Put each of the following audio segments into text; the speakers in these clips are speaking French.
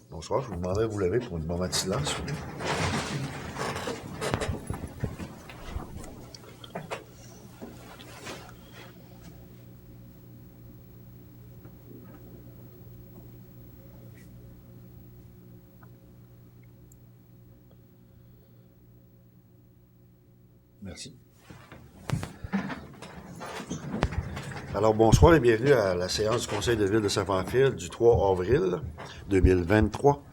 Bonsoir, je vous demanderai de vous lever pour un moment de silence. Merci. Alors, bonsoir et bienvenue à la séance du Conseil de ville de Saint-Pamphile du 3 avril 2023.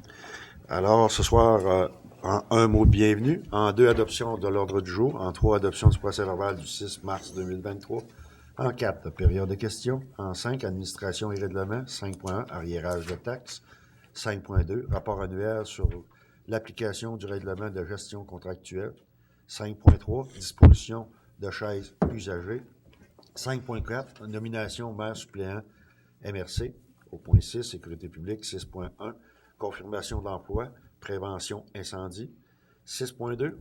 Alors, ce soir, en un mot de bienvenue, en 2, adoption de l'ordre du jour, en 3, adoption du procès-verbal du 6 mars 2023, en 4, période de questions, en 5, administration et règlement, 5.1, arriérage de taxes, 5.2, rapport annuel sur l'application du règlement de gestion contractuelle, 5.3, disposition de chaises usagées, 5.4, nomination maire suppléant MRC. Au point 6, sécurité publique. 6.1, confirmation d'emploi, prévention incendie. 6.2,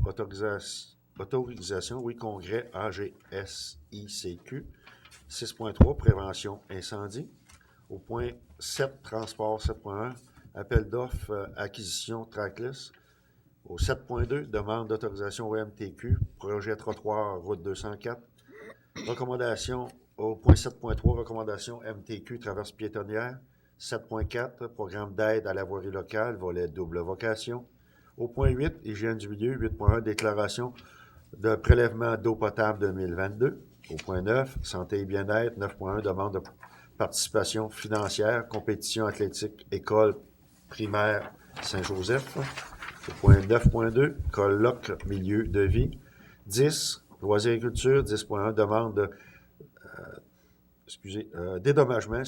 autorisation, congrès AGSICQ. 6.3, prévention incendie. Au point 7, transport. 7.1, appel d'offres, acquisition trackless. Au 7.2, demande d'autorisation OMTQ, projet trottoir route 204. Recommandation au point 7.3, recommandation MTQ, traverse piétonnière. 7.4, programme d'aide à la voirie locale, volet double vocation. Au point 8, hygiène du milieu. 8.1, déclaration de prélèvement d'eau potable 2022. Au point 9, santé et bien-être. 9.1, demande de participation financière, compétition athlétique, école primaire Saint-Joseph. Au point 9.2, colloque milieu de vie. 10, loisirs et culture. 10.1, demande de dédommagement,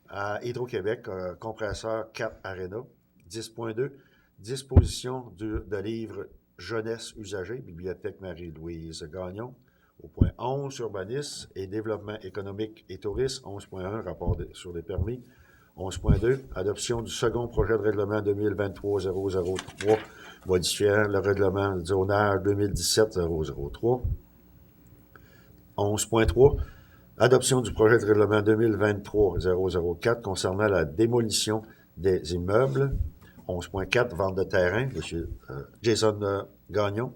à Hydro-Québec, compresseur 4 Arena. 10.2, disposition de livres jeunesse usagée, Bibliothèque Marie-Louise Gagnon. Au point 11, urbanisme et développement économique et tourisme. 11.1, rapport sur les permis. 11.2, adoption du second projet de règlement 2023-003, modifiant le règlement de zonage 2017-003. 11.3, adoption du projet de règlement 2023-004 concernant la démolition des immeubles. 11.4, vente de terrain, M. Jason Gagnon.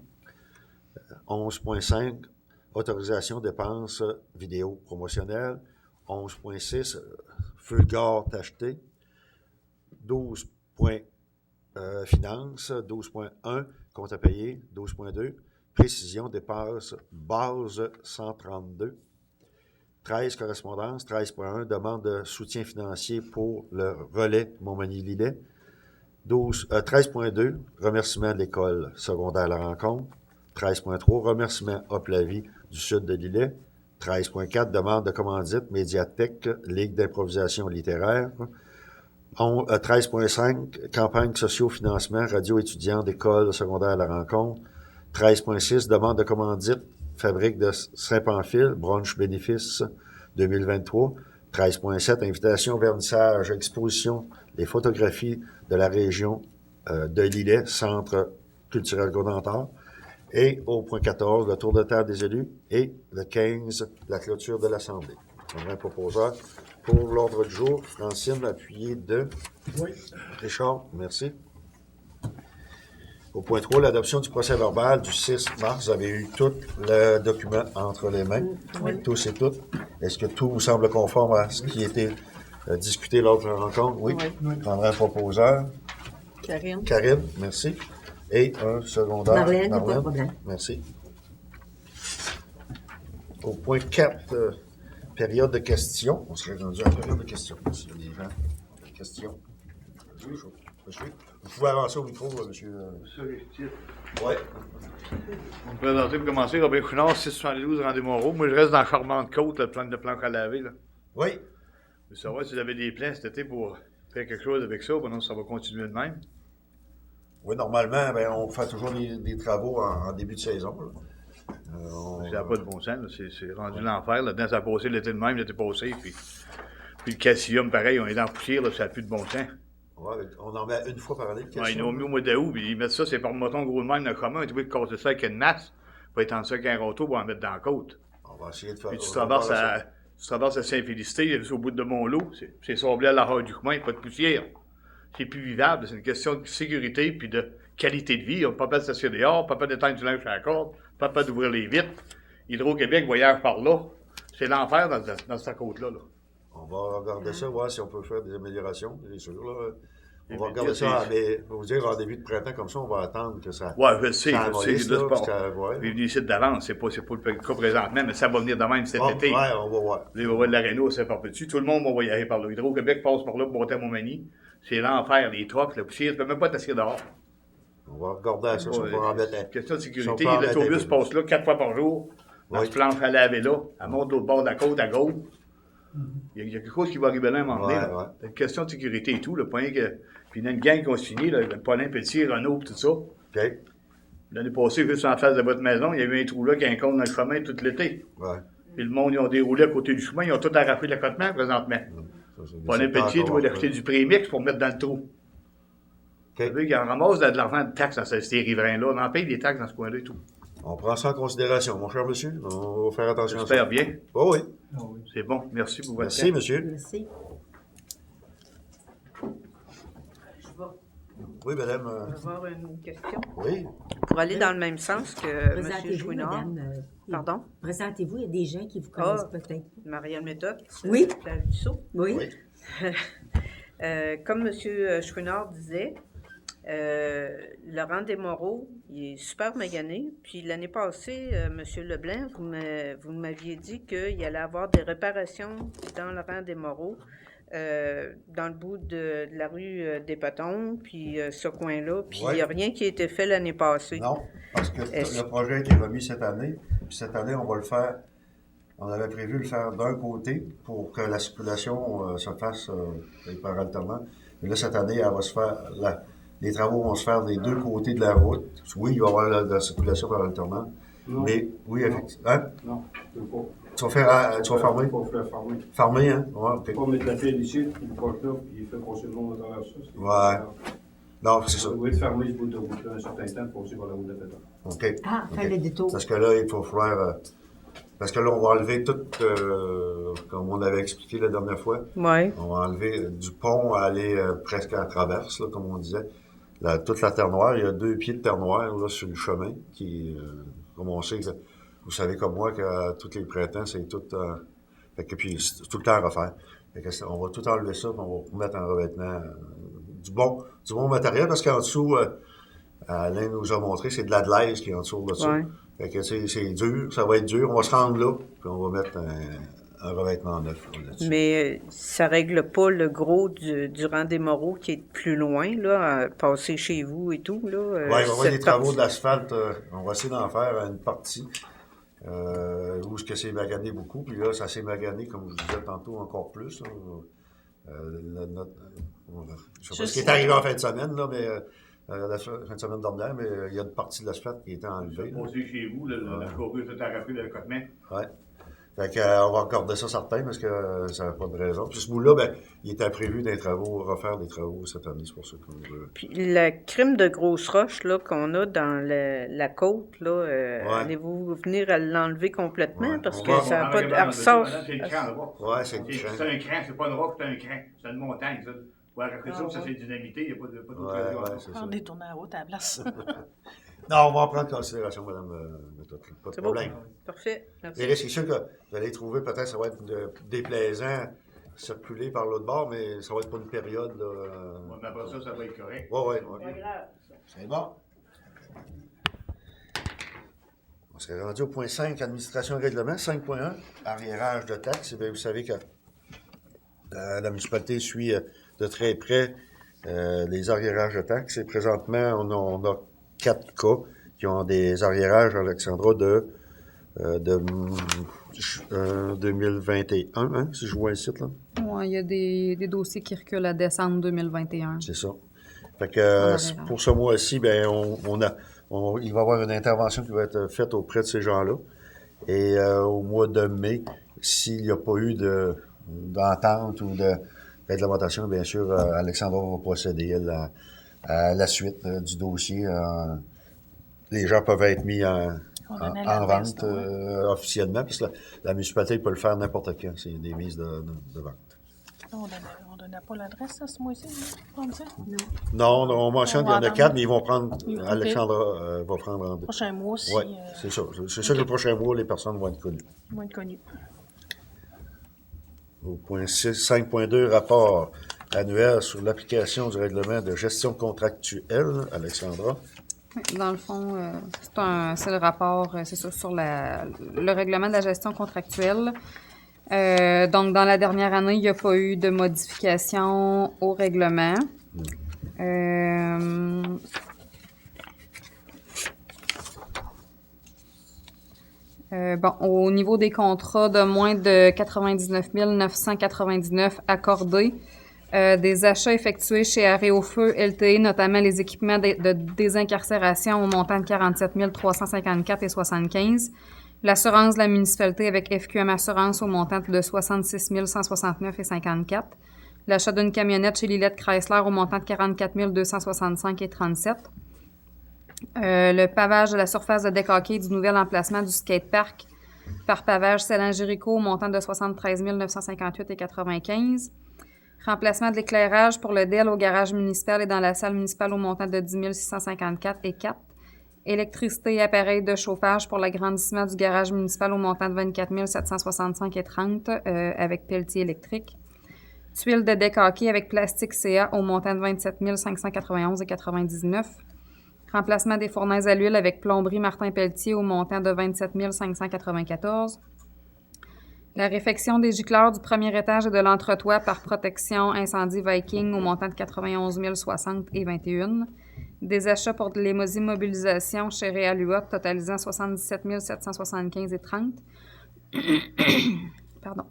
11.5, autorisation dépenses vidéo promotionnelles. 11.6, Fulgore acheté. 12. Finances. 12.1, compte à payer. 12.2, précision dépenses base 132. 13, correspondance. 13.1, demande de soutien financier pour le relais Montmagny-Lillet. 13.2, remerciement de l'école secondaire La Rencontre. 13.3, remerciement Hop-la-Vie du sud de Lillet. 13.4, demande de commandite Médiathèque, Ligue d'improvisation littéraire. 13.5, campagne socio-financement, radio étudiante d'école secondaire La Rencontre. 13.6, demande de commandite Fabrique de Saint-Pamphile, brunch bénéfice 2023. 13.7, invitation, vernissage, exposition, les photographies de la région de Lillet, Centre culturel Godentard. Et au point 14, le tour de table des élus. Et le 15, la clôture de l'Assemblée. On a un proposeur pour l'ordre du jour. Francine, appuyée de... Oui. Richard, merci. Au point 3, l'adoption du procès-verbal du 6 mars. Vous avez eu tout le document entre les mains. Oui. Tous et toutes. Est-ce que tout vous semble conforme à ce qui a été discuté lors de la rencontre? Oui. Oui. Je prendrai un proposeur. Karine. Karine, merci. Et un secondaire. Marlène, pas de problème. Merci. Au point 4, période de questions. On serait rendu à la période de questions. S'il y a des gens, des questions. Vous pouvez avancer au micro, monsieur. Oui. On me présenter pour commencer. Robin Chouinard, 672 Rendez-Montreau. Moi, je reste dans la charmante côte, le plan de planche à laver. Là. Oui. Je veux savoir si vous avez des plans cet été pour faire quelque chose avec ça, sinon ça va continuer de même. Oui, normalement, on fait toujours des travaux en début de saison. Ça n'a pas de bon sens. Là. C'est rendu l'enfer. Là-dedans, ça a passé l'été de même, l'été passé. Puis le calcium, pareil, on est dans la poussière, là, ça n'a plus de bon sens. Oui, on en met une fois par année. Ouais, ils ont mis au mois d'août, puis ils mettent ça, c'est par moton gros de même, le commun. Tu vois, de casser ça avec une masse, pour étendre ça avec un râteau pour en mettre dans la côte. On va essayer de faire Puis tu traverses à Saint-Félicité, au bout de Montlot, c'est sablé à l'arrière du chemin, pas de poussière. c'est plus vivable. C'est une question de sécurité puis de qualité de vie. On ne peut pas de stationner dehors, pas d'éteindre du linge à la corde, pas d'ouvrir les vitres. Hydro-Québec voyage par là. C'est l'enfer dans cette côte-là. Là. On va regarder ça, voir si on peut faire des améliorations, c'est sûr. Là. On va Mais regarder ça, mais vous dire en début de printemps comme ça, on va attendre que ça. Oui, je sais, c'est le sport. Ouais. Il est venu ici d'avance, c'est pas le cas présentement, mais ça va venir de même cet été. Oui, on va voir. Il va voir de l'aréna, c'est par dessus. Tout le monde va voyager par là. Hydro-Québec passe par là pour monter à Montmagny. C'est l'enfer, les trocs, la poussière, tu peux même pas t'asseoir dehors. On va regarder ça, si on peut en mettre un. Question de sécurité, l'autobus passe là 4 fois par jour. Dans ce planche à laver là, elle monte de l'autre bord de la côte à gauche. Il y a quelque chose qui va arriver là à un moment donné. C'est une question de sécurité et tout. Le point que. Puis il y a une gang qui ont signé, là, Paulin Pelletier, Renault, tout ça. OK. L'année passée, juste en face de votre maison, il y a eu un trou là qui a un compte dans le chemin tout l'été. Ouais. Puis le monde, ils ont déroulé à côté du chemin, ils ont tout arraché l'accotement présentement. Paulin Pelletier, tu vas acheter du prémix pour mettre dans le trou. Vous savez qu'il en ramasse de l'argent de taxes dans ces riverains-là. On en paye des taxes dans ce coin-là et tout. On prend ça en considération, mon cher monsieur. On va faire attention à ça. J'espère bien. Oh, oui. C'est bon. Merci pour votre Merci, temps. monsieur. Merci. Oui, madame. On va avoir une question. Oui. Pour aller dans le même sens que M. Présentez-vous, Chouinard. madame. Pardon? Présentez-vous, il y a des gens qui vous connaissent peut-être. Marianne Méthode. Oui. Plage du Sceau. Oui. Comme M. Chouinard disait, Laurent Desmoreaux, il est super magané. Puis l'année passée, M. Leblanc, vous m'aviez dit qu'il allait avoir des réparations dans Laurent Desmoreaux, dans le bout de la rue des Petons, puis ce coin-là. Puis il n'y a rien qui a été fait l'année passée. Non, parce que le projet a été remis cette année. Puis cette année, on va le faire. On avait prévu le faire d'un côté pour que la circulation se fasse par alternance. Mais là, cette année, elle va se faire. Les travaux vont se faire des deux côtés de la route. Oui, il va y avoir de la circulation par alternance. Non. Mais oui, effectivement. Hein? Non, je ne peux pas. Tu vas farmer? Il faut faire farmer. Farmer, hein? Ouais, OK. Pas mettre la file ici, puis le proche là, puis il fait passer le monde à travers ça. Ouais. Non, c'est ça. Vous pouvez fermer ce bout de route-là un certain temps pour passer par la route de pétard. OK. Ah, faire OK. le détour. Parce que là, il faut faire. Parce que là, on va enlever tout, comme on avait expliqué la dernière fois, Oui. on va enlever du pont à aller presque à traverse, là, comme on disait. Toute la terre noire, il y a 2 pieds de terre noire là, sur le chemin, qui, comme on sait, vous savez comme moi que tous les printemps, c'est tout. Fait que puis c'est tout le temps à refaire. Fait que on va tout enlever ça, puis on va remettre en revêtement du bon matériel, parce qu'en dessous, Alain nous a montré, c'est de la glaise qui est en dessous de ça. Ouais. Fait que c'est dur, ça va être dur. On va se rendre là, puis on va mettre un revêtement neuf là-dessus. Mais ça règle pas le gros du rang des Moreaux qui est plus loin, là, à passer chez vous et tout, là. Oui, il va y avoir des cette travaux partie- de l'asphalte. On va essayer d'en faire une partie où ce que c'est magané beaucoup. Puis là, ça s'est magané, comme je vous disais tantôt, encore plus. Là. Je sais pas ce qui est arrivé en fin de semaine, là, mais la fin de semaine dernière, mais il y a une partie de l'asphalte qui était enlevée. là. Passer chez vous, la chauffeur tout arraché de l'accotement. Ouais. Fait que, on va regarder ça certain parce que ça n'a pas de raison. Puis ce bout-là, ben, il était prévu des travaux, refaire des travaux cette année, c'est pour ça qu'on veut. Puis la crime de grosse roche là, qu'on a dans la côte, là, allez-vous venir à l'enlever complètement? Ouais. Parce On que va- ça n'a On pas va de... regarder Elle ressort... c'est le cran là-bas. Ouais, c'est le C'est cran. un cran, c'est pas une roche, c'est un cran. C'est une montagne, ça. Ouais, arracher ça, ça c'est dynamité, il n'y a pas d'autre Ouais, c'est ça. On est tourné à haute à la place. Non, on va en prendre considération, madame. Pas de C'est beau. problème. Parfait. Merci. Mais là, c'est sûr que vous allez trouver, peut-être, ça va être déplaisant, circuler par l'autre bord, mais ça va être pas une période, là. Ouais, mais après ça, ça va être correct. Ouais. Pas grave, ça. C'est bon. On serait rendu au point 5, administration et règlement. 5.1, arriérage de taxes. Eh bien, vous savez que la municipalité suit de très près les arriérages de taxes. Et présentement, on a 4 cas qui ont des arriérages, Alexandra, de 2021, hein, si je vois ici, là. Oui, il y a des dossiers qui reculent à décembre 2021. C'est ça. Fait que pour ce mois-ci, ben il va y avoir une intervention qui va être faite auprès de ces gens-là. Et au mois de mai, s'il n'y a pas eu d'entente ou de réglementation, bien sûr, Alexandra va procéder à la suite du dossier. Les gens peuvent être mis en vente officiellement, parce que la municipalité peut le faire n'importe quand. C'est des mises de vente. On donnait pas l'adresse, ce mois-ci, comme ça? Non, on mentionne qu'il y en a 4, mais ils vont prendre, Ok. Alexandra va prendre en deux. Prochain mois, si. Oui, c'est ça. C'est ça que le prochain mois, les personnes vont être connues. Moins connu. Au point 5.2, rapport annuel sur l'application du règlement de gestion contractuelle. Alexandra. Dans le fond, c'est le rapport, c'est ça, sur le règlement de la gestion contractuelle. Donc, dans la dernière année, il n'y a pas eu de modification au règlement. Bon, au niveau des contrats de moins de 99 999 accordés, des achats effectués chez Arrêt au Feu LTE, notamment les équipements de désincarcération au montant de 47 354 et 75. L'assurance de la municipalité avec FQM Assurance au montant de 66 169 et 54. L'achat d'une camionnette chez Lillette Chrysler au montant de 44 265 et 37. Le pavage de la surface de deck hockey du nouvel emplacement du skatepark par pavage Célan-Géricault au montant de 73 958 et 95. Remplacement de l'éclairage pour le DEL au garage municipal et dans la salle municipale au montant de 10 654 et 4. Électricité et appareils de chauffage pour l'agrandissement du garage municipal au montant de 24 765 et 30 avec pelletier électrique. Tuiles de deck hockey avec plastique CA au montant de 27 591 et 99. Remplacement des fournaises à l'huile avec plomberie Martin Pelletier au montant de 27 594. La réfection des gicleurs du premier étage et de l'entretoit par protection incendie Viking au montant de 91 060 et 21. Des achats pour les immobilisations chez Réaluot totalisant 77 775 et 30. Pardon.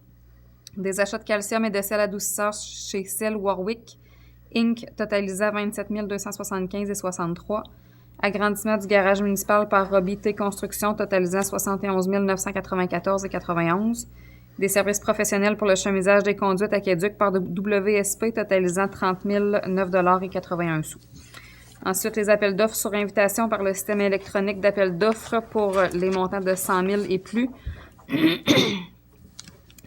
Des achats de calcium et de sel adoucisseur chez Cell Warwick Inc. totalisant 27 275 et 63. Agrandissement du garage municipal par Robbie T Construction totalisant 71 994 et 91. Des services professionnels pour le chemisage des conduites aqueducs par WSP totalisant 30 009 $ et 81 sous. Ensuite, les appels d'offres sur invitation par le système électronique d'appel d'offres pour les montants de 100 000 et plus.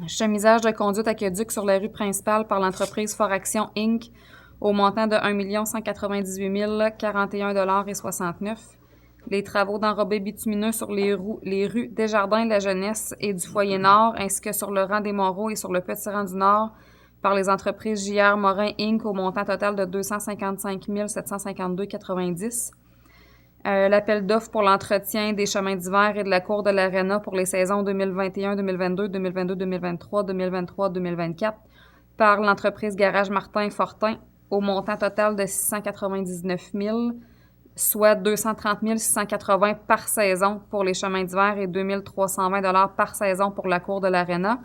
Chemisage de conduite aqueduc sur la rue principale par l'entreprise Foraction Inc. au montant de 1 198 041 $ et 69. Les travaux d'enrobé bitumineux sur les rues Desjardins, La Jeunesse et du Foyer Nord, ainsi que sur le rang des Moreaux et sur le petit rang du Nord par les entreprises JR Morin Inc. au montant total de 255 752,90. L'appel d'offres pour l'entretien des chemins d'hiver et de la cour de l'Arena pour les saisons 2021, 2022, 2022, 2023, 2023, 2024 par l'entreprise Garage Martin Fortin au montant total de 699 000, soit 230 680 par saison pour les chemins d'hiver et 2 320 $ par saison pour la cour de l'Arena,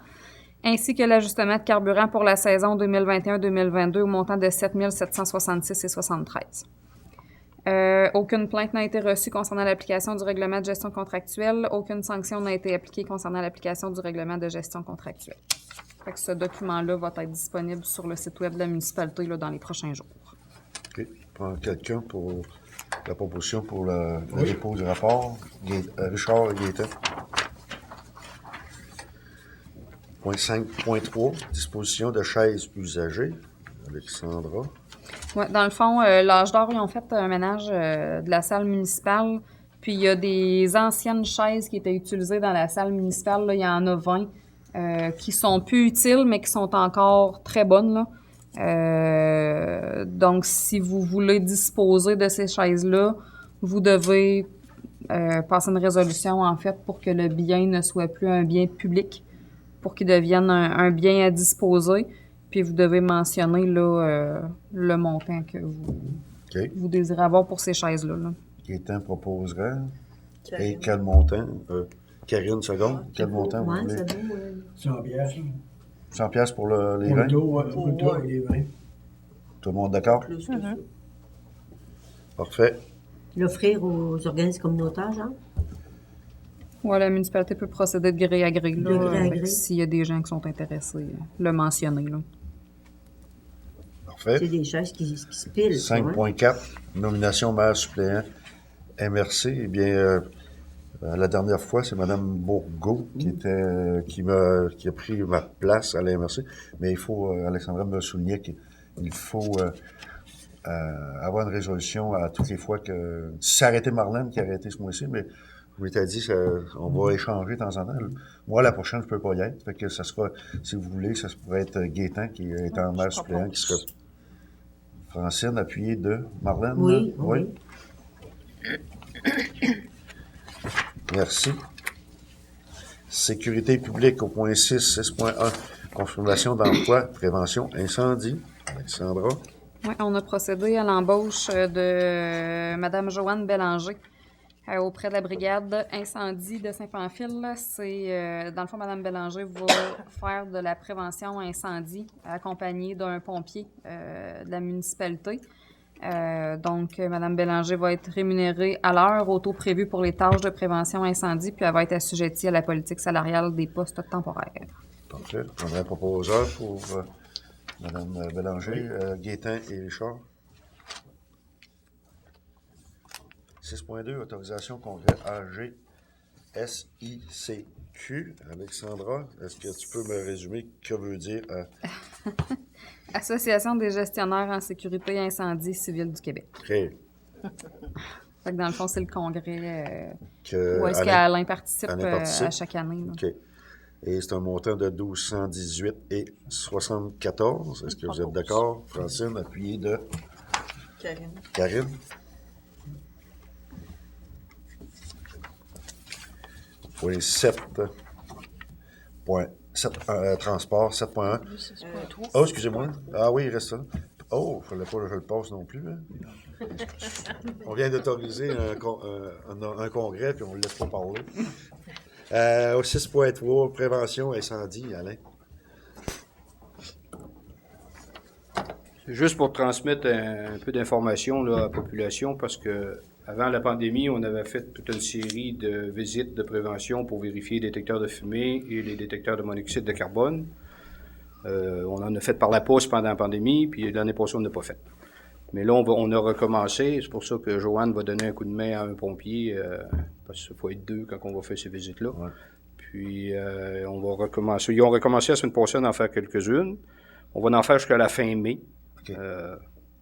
ainsi que l'ajustement de carburant pour la saison 2021-2022 au montant de 7 766 et 73. Aucune plainte n'a été reçue concernant l'application du règlement de gestion contractuelle. Aucune sanction n'a été appliquée concernant l'application du règlement de gestion contractuelle. Fait que ce document-là va être disponible sur le site web de la municipalité là, dans les prochains jours. OK. Prends quelqu'un pour la proposition pour le dépôt du rapport. Richard Gaétan. Point 5.3, disposition de chaises usagées. Alexandra. Ouais, dans le fond, l'âge d'or, ils ont fait un ménage de la salle municipale. Puis il y a des anciennes chaises qui étaient utilisées dans la salle municipale. Là, il y en a 20 qui sont plus utiles, mais qui sont encore très bonnes. Là. Donc, si vous voulez disposer de ces chaises-là, vous devez passer une résolution, en fait, pour que le bien ne soit plus un bien public, pour qu'il devienne un bien à disposer. Puis vous devez mentionner là, le montant que vous désirez avoir pour ces chaises-là. Là. Gaétan proposerait. Karine. Et quel montant? Karine, seconde. Quel montant vous voulez? 100 piastres. 100 piastres pour les vins? Pour le dos et les vins. Tout le monde d'accord? Plus que ça. Parfait. L'offrir aux organismes communautaires, genre? Ouais, la municipalité peut procéder de gré à gré, là, De gré à gré. s'il y a des gens qui sont intéressés, le mentionner. Là. Parfait. C'est des chaises qui se pilent. 5.4, nomination maire suppléant MRC. Eh bien, La dernière fois, c'est Mme Bourgault qui a pris ma place à l'MRC. Mais il faut, Alexandra me soulignait qu'il faut avoir une résolution à toutes les fois que... Si ça arrêtait Marlène qui a arrêté ce mois-ci, mais je m'étais dit, on va échanger de temps en temps. Moi, la prochaine, je peux pas y être. Fait que ça sera, si vous voulez, ça pourrait être Gaétan qui est en maire suppléant, qui serait Francine, appuyée de Marlène. Oui, hein? oui. Merci. Sécurité publique au point 6, 6.1. Confirmation d'emploi, prévention, incendie. Alexandra. Oui, on a procédé à l'embauche de Mme Joanne Bélanger auprès de la brigade incendie de Saint-Pamphile. C'est, dans le fond, Mme Bélanger va faire de la prévention incendie accompagnée d'un pompier de la municipalité. Donc, Mme Bélanger va être rémunérée à l'heure au taux prévu pour les tâches de prévention incendie, puis elle va être assujettie à la politique salariale des postes temporaires. Parfait. Je prendrai un proposeur pour Mme Bélanger, Gaétan et Richard. 6.2, autorisation congrès AG SICQ. Alexandra, est-ce que tu peux me résumer que veut dire Association des gestionnaires en sécurité incendie civile du Québec. OK. Fait que dans le fond, c'est le congrès Que où est-ce qu'Alain participe à chaque année. Là. OK. Et c'est un montant de 1218 et 74. Est-ce que vous êtes d'accord? Francine, appuyée de Karine. Point 7. Transport, 7.1. Oh, excusez-moi. Ah oui, il reste ça. Oh, il ne fallait pas que je le passe non plus. Hein? On vient d'autoriser un congrès, puis on ne le laisse pas parler. Au 6.3, prévention incendie, Alain. Juste pour transmettre un peu d'informations à la population, parce que avant la pandémie, on avait fait toute une série de visites de prévention pour vérifier les détecteurs de fumée et les détecteurs de monoxyde de carbone. On en a fait par la pouce pendant la pandémie, puis l'année passée, on n'a pas fait. Mais là, on a recommencé. C'est pour ça que Joanne va donner un coup de main à un pompier, parce qu'il faut être deux quand on va faire ces visites-là. Ouais. Puis, on va recommencer. Ils ont recommencé la semaine passée d'en faire quelques-unes. On va en faire jusqu'à la fin mai, okay.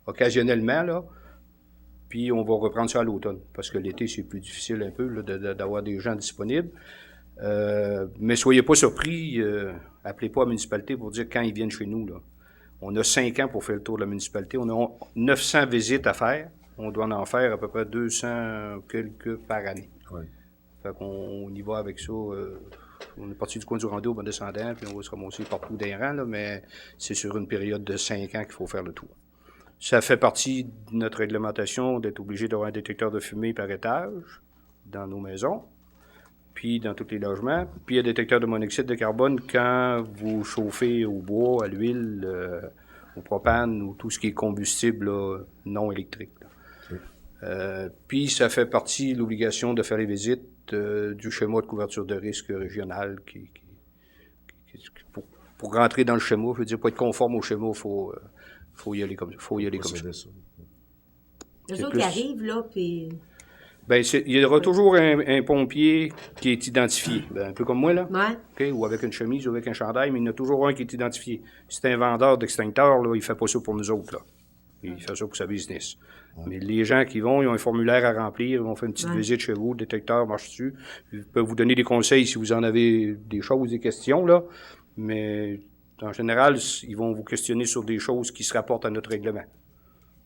Occasionnellement, là. Puis, on va reprendre ça à l'automne, parce que l'été, c'est plus difficile un peu là, d'avoir des gens disponibles. Mais soyez pas surpris, appelez pas la municipalité pour dire quand ils viennent chez nous, là. On a 5 ans pour faire le tour de la municipalité. On a 900 visites à faire. On doit en faire à peu près 200 quelques par année. Oui. Fait qu'on y va avec ça. On est parti du coin du Rondeau, en descendant, puis on va se ramasser partout d'un rang, là, mais c'est sur une période de 5 ans qu'il faut faire le tour. Ça fait partie de notre réglementation d'être obligé d'avoir un détecteur de fumée par étage dans nos maisons, puis dans tous les logements. Puis il y a un détecteur de monoxyde de carbone quand vous chauffez au bois, à l'huile, au propane ou tout ce qui est combustible là, non électrique. Okay. Puis ça fait partie de l'obligation de faire les visites du schéma de couverture de risque régional pour rentrer dans le schéma, je veux dire, pour être conforme au schéma, il faut y aller comme ça. Les autres qui arrivent, là, puis... Bien, il y aura toujours un pompier qui est identifié. Ben, un peu comme moi, là. Ouais. Okay, ou avec une chemise ou avec un chandail, mais il y en a toujours un qui est identifié. Si c'est un vendeur d'extincteurs, là, il ne fait pas ça pour nous autres, là. Il fait ça pour sa business. Ouais. Mais les gens qui vont, ils ont un formulaire à remplir, ils vont faire une petite visite chez vous, le détecteur marche dessus. Ils peuvent vous donner des conseils si vous en avez des choses, des questions, là. Mais en général, ils vont vous questionner sur des choses qui se rapportent à notre règlement.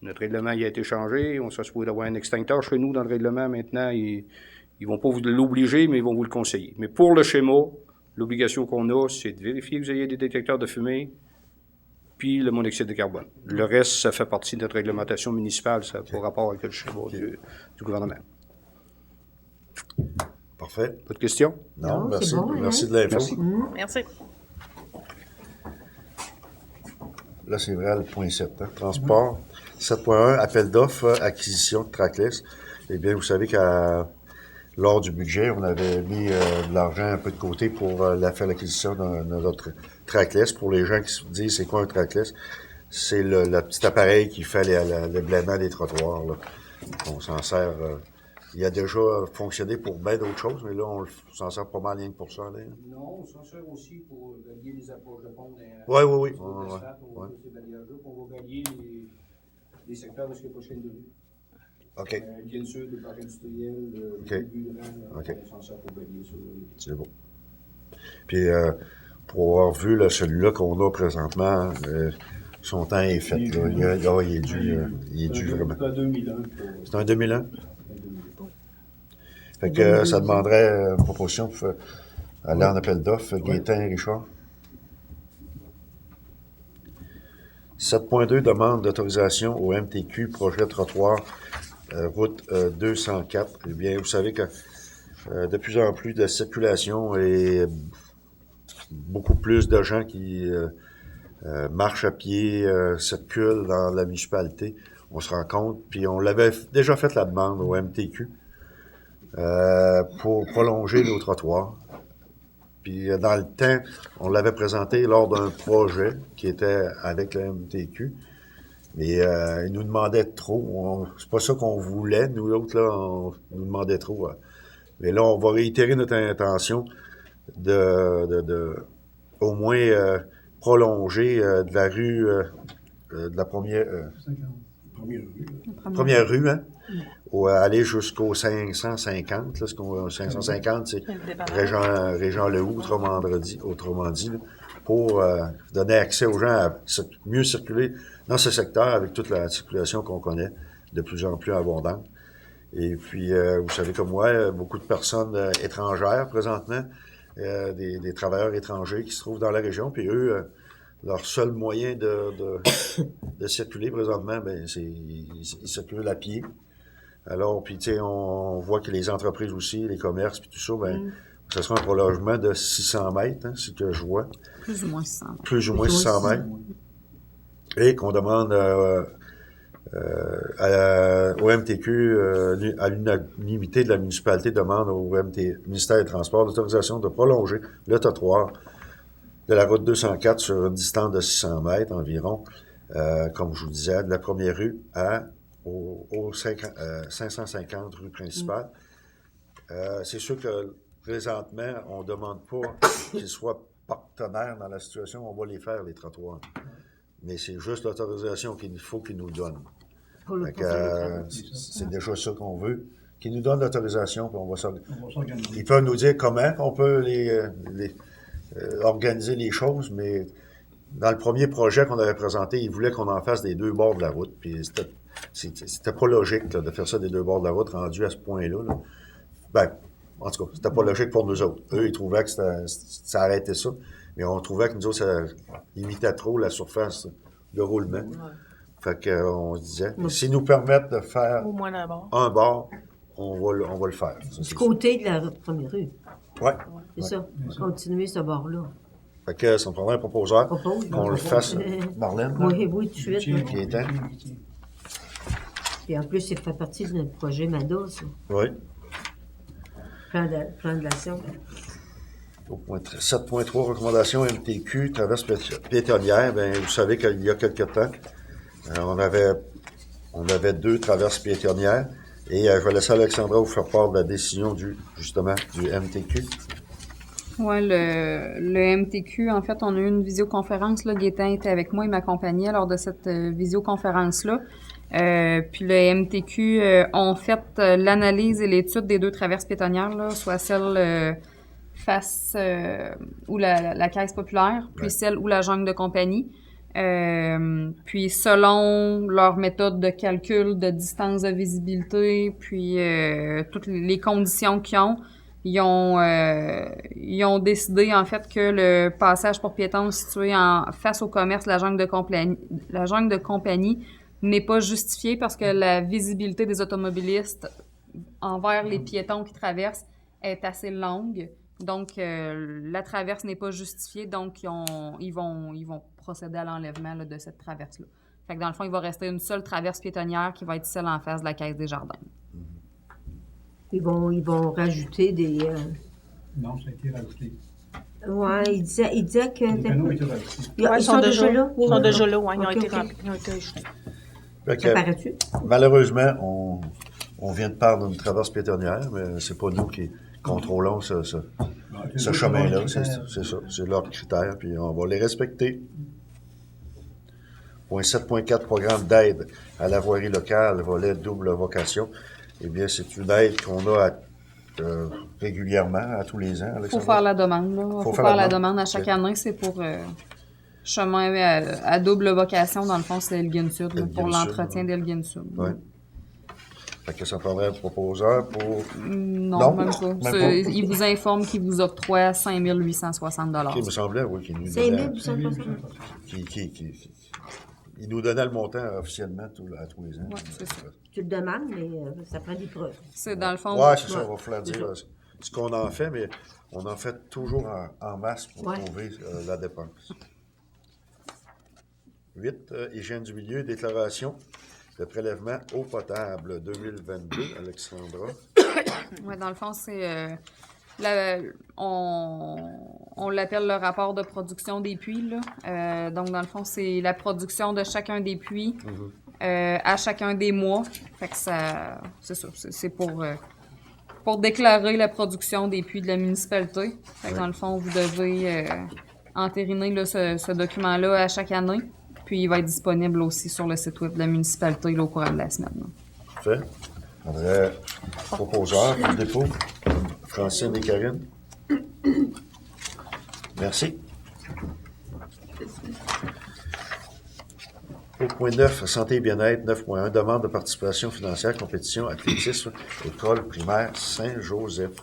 Notre règlement il a été changé. On se supposé d'avoir un extincteur chez nous dans le règlement. Maintenant, ils vont pas vous l'obliger, mais ils vont vous le conseiller. Mais pour le schéma, l'obligation qu'on a, c'est de vérifier que vous ayez des détecteurs de fumée puis le monoxyde de carbone. Le reste, ça fait partie de notre réglementation municipale. Ça n'a pas rapport avec le schéma du gouvernement. Parfait. Pas de questions? Non, merci. Bon, merci de l'info. Merci. Merci. Là, c'est vrai, le point 7. Hein? Transport. 7.1, appel d'offres, acquisition de trackless. Eh bien, vous savez lors du budget, on avait mis de l'argent un peu de côté pour faire l'acquisition de notre trackless. Pour les gens qui se disent c'est quoi un trackless, c'est le petit appareil qui fait le blaiement des trottoirs. Là. On s'en sert il a déjà fonctionné pour bien d'autres choses, mais là, on s'en sert pas mal rien que pour ça. Là. Non, on s'en sert aussi pour balayer les approches de pont. Oui. On va ces balayages-là, on va balayer les secteurs où il n'y a pas de chaîne de rue. OK. Bien sûr, des parcs industriels, on s'en sert pour balayer ça. C'est bon. Puis, pour avoir vu là, celui-là qu'on a présentement, son temps est fait. Là. Il est dû vraiment. C'est un 2001. C'est un 2001? Fait que ça demanderait une proposition pour aller en appel d'offres. Gaétan et Richard. 7.2, demande d'autorisation au MTQ, projet trottoir, route 204. Eh bien, vous savez que de plus en plus de circulation et beaucoup plus de gens qui marchent à pied, circulent dans la municipalité. On se rend compte, puis on l'avait déjà fait la demande au MTQ pour prolonger nos trottoirs. Puis dans le temps, on l'avait présenté lors d'un projet qui était avec le MTQ, mais ils nous demandaient trop. C'est pas ça qu'on voulait, nous autres, là, on nous demandait trop. Mais là, on va réitérer notre intention de au moins prolonger de la rue, de la première rue, hein? Ou aller jusqu'au 550. Là, 550, c'est Régent Lehoux, autrement dit, là, pour donner accès aux gens à mieux circuler dans ce secteur avec toute la circulation qu'on connaît, de plus en plus abondante. Et puis, vous savez comme moi, beaucoup de personnes étrangères présentement, des travailleurs étrangers qui se trouvent dans la région, puis eux, leur seul moyen de circuler présentement, ben, ils circulent à pied. Alors, puis tu sais, on voit que les entreprises aussi, les commerces, puis tout ça, ben, ce sera un prolongement de 600 mètres, hein, c'est ce que je vois. Plus ou moins 600 mètres. Plus ou moins 600 mètres. Et qu'on demande au MTQ, à l'unanimité de la municipalité, demande au ministère des Transports l'autorisation de prolonger le trottoir de la route 204 sur une distance de 600 mètres environ, comme je vous disais, de la première rue au 550 rue principale. C'est sûr que présentement, on ne demande pas qu'ils soient partenaires dans la situation, on va les faire, les trottoirs. Mais c'est juste l'autorisation qu'il faut qu'ils nous donnent. C'est déjà ça qu'on veut. Qu'ils nous donnent l'autorisation, puis on va s'organiser. Ils peuvent nous dire comment on peut organiser les choses, mais dans le premier projet qu'on avait présenté, ils voulaient qu'on en fasse des deux bords de la route. Puis c'était pas logique là, de faire ça des deux bords de la route rendu à ce point-là. Là. Ben, en tout cas, c'était pas logique pour nous autres. Eux, ils trouvaient que ça arrêtait ça. Mais on trouvait que nous autres, ça limitait trop la surface de roulement. Fait qu'on se disait, s'ils nous permettent de faire au moins un bord, on va le faire. Ça, du côté de la première rue. Oui. C'est ça. Continuer ce bord-là. Fait que ça me prendrait un proposeur qu'on le fasse. Marlène? Oui, tout de suite. Gaétan. Et en plus, ça fait partie de notre projet MADA, ça. Oui. Plan d'action. 7.3, recommandation MTQ, traverse piétonnière. Bien, vous savez qu'il y a quelque temps, on avait 2 traverses piétonnières. Et je vais laisser Alexandra vous faire part de la décision du MTQ. Oui, le MTQ, en fait, on a eu une visioconférence. Là, Gaétan était avec moi et m'accompagnait lors de cette visioconférence-là. Puis le MTQ ont fait l'analyse et l'étude des 2 traverses piétonnières, là, soit celle face où la caisse populaire, puis celle où la jungle de compagnie. Puis selon leur méthode de calcul de distance de visibilité, puis toutes les conditions qu'ils ont, ils ont décidé en fait que le passage pour piétons situé face au commerce de la jungle de compagnie n'est pas justifié parce que la visibilité des automobilistes envers les piétons qui traversent est assez longue. Donc, la traverse n'est pas justifiée, donc ils vont procéder à l'enlèvement là, de cette traverse-là. Fait que dans le fond, il va rester une seule traverse piétonnière qui va être celle en face de la Caisse des Jardins. Ils vont rajouter des... Non, ça a été rajouté. Oui, il disait que... Les panneaux étaient rajoutés. Ils sont déjà là? Ils sont déjà là, oui, Okay, ils ont été ajoutés. Malheureusement, On vient de perdre une traverse piétonnière, mais c'est pas nous qui contrôlons ce chemin-là. C'est ça. C'est leurs critères, puis on va les respecter. Point 7.4, programme d'aide à la voirie locale, volet double vocation. Eh bien, c'est une aide qu'on a régulièrement, à tous les ans. Il faut faire la demande. Il faut faire la demande à chaque année. C'est pour chemin à double vocation. Dans le fond, c'est Elgin Sud, pour l'entretien d'Elgin Sud. Oui. Fait que ça prendrait un proposeur pour... Non, même pas. Il vous informe qu'il vous octroie 5 860 $. Il me semblait, oui, qu'il nous 5 donnait... 860 Il nous donnait le montant officiellement à tous les ans. Oui, c'est ça. Tu le demandes, mais ça prend des preuves. C'est dans le fond... Oui, c'est ça, on va falloir dire ce qu'on en fait, mais on en fait toujours en masse pour trouver la dépense. 8, hygiène du milieu, déclaration de prélèvement eau potable 2022, Alexandra. Oui, dans le fond, c'est... on l'appelle le rapport de production des puits. Là. Donc, dans le fond, c'est la production de chacun des puits à chacun des mois. Fait que ça... C'est ça. C'est pour déclarer la production des puits de la municipalité. Fait que dans le fond, vous devez entériner là, ce document-là à chaque année. Puis il va être disponible aussi sur le site web de la municipalité là, au courant de la semaine. Parfait. André, proposeur pour le dépôt. Francine et Karine. Merci. Au point 9, santé et bien-être, 9.1, demande de participation financière, compétition, athlétisme, école primaire Saint-Joseph.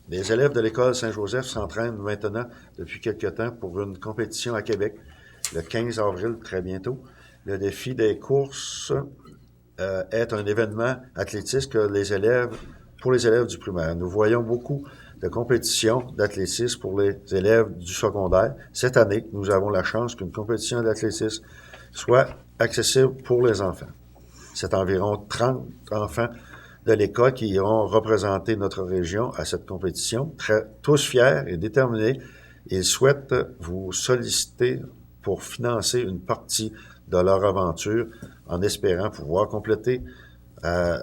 Les élèves de l'école Saint-Joseph s'entraînent maintenant depuis quelque temps pour une compétition à Québec, le 15 avril, très bientôt. Le défi des courses est un événement athlétique pour les élèves du primaire. Nous voyons beaucoup de compétitions d'athlétisme pour les élèves du secondaire. Cette année, nous avons la chance qu'une compétition d'athlétisme soit accessible pour les enfants. C'est environ 30 enfants de l'école qui iront représenter notre région à cette compétition. Tous fiers et déterminés, ils souhaitent vous solliciter pour financer une partie de leur aventure en espérant pouvoir compter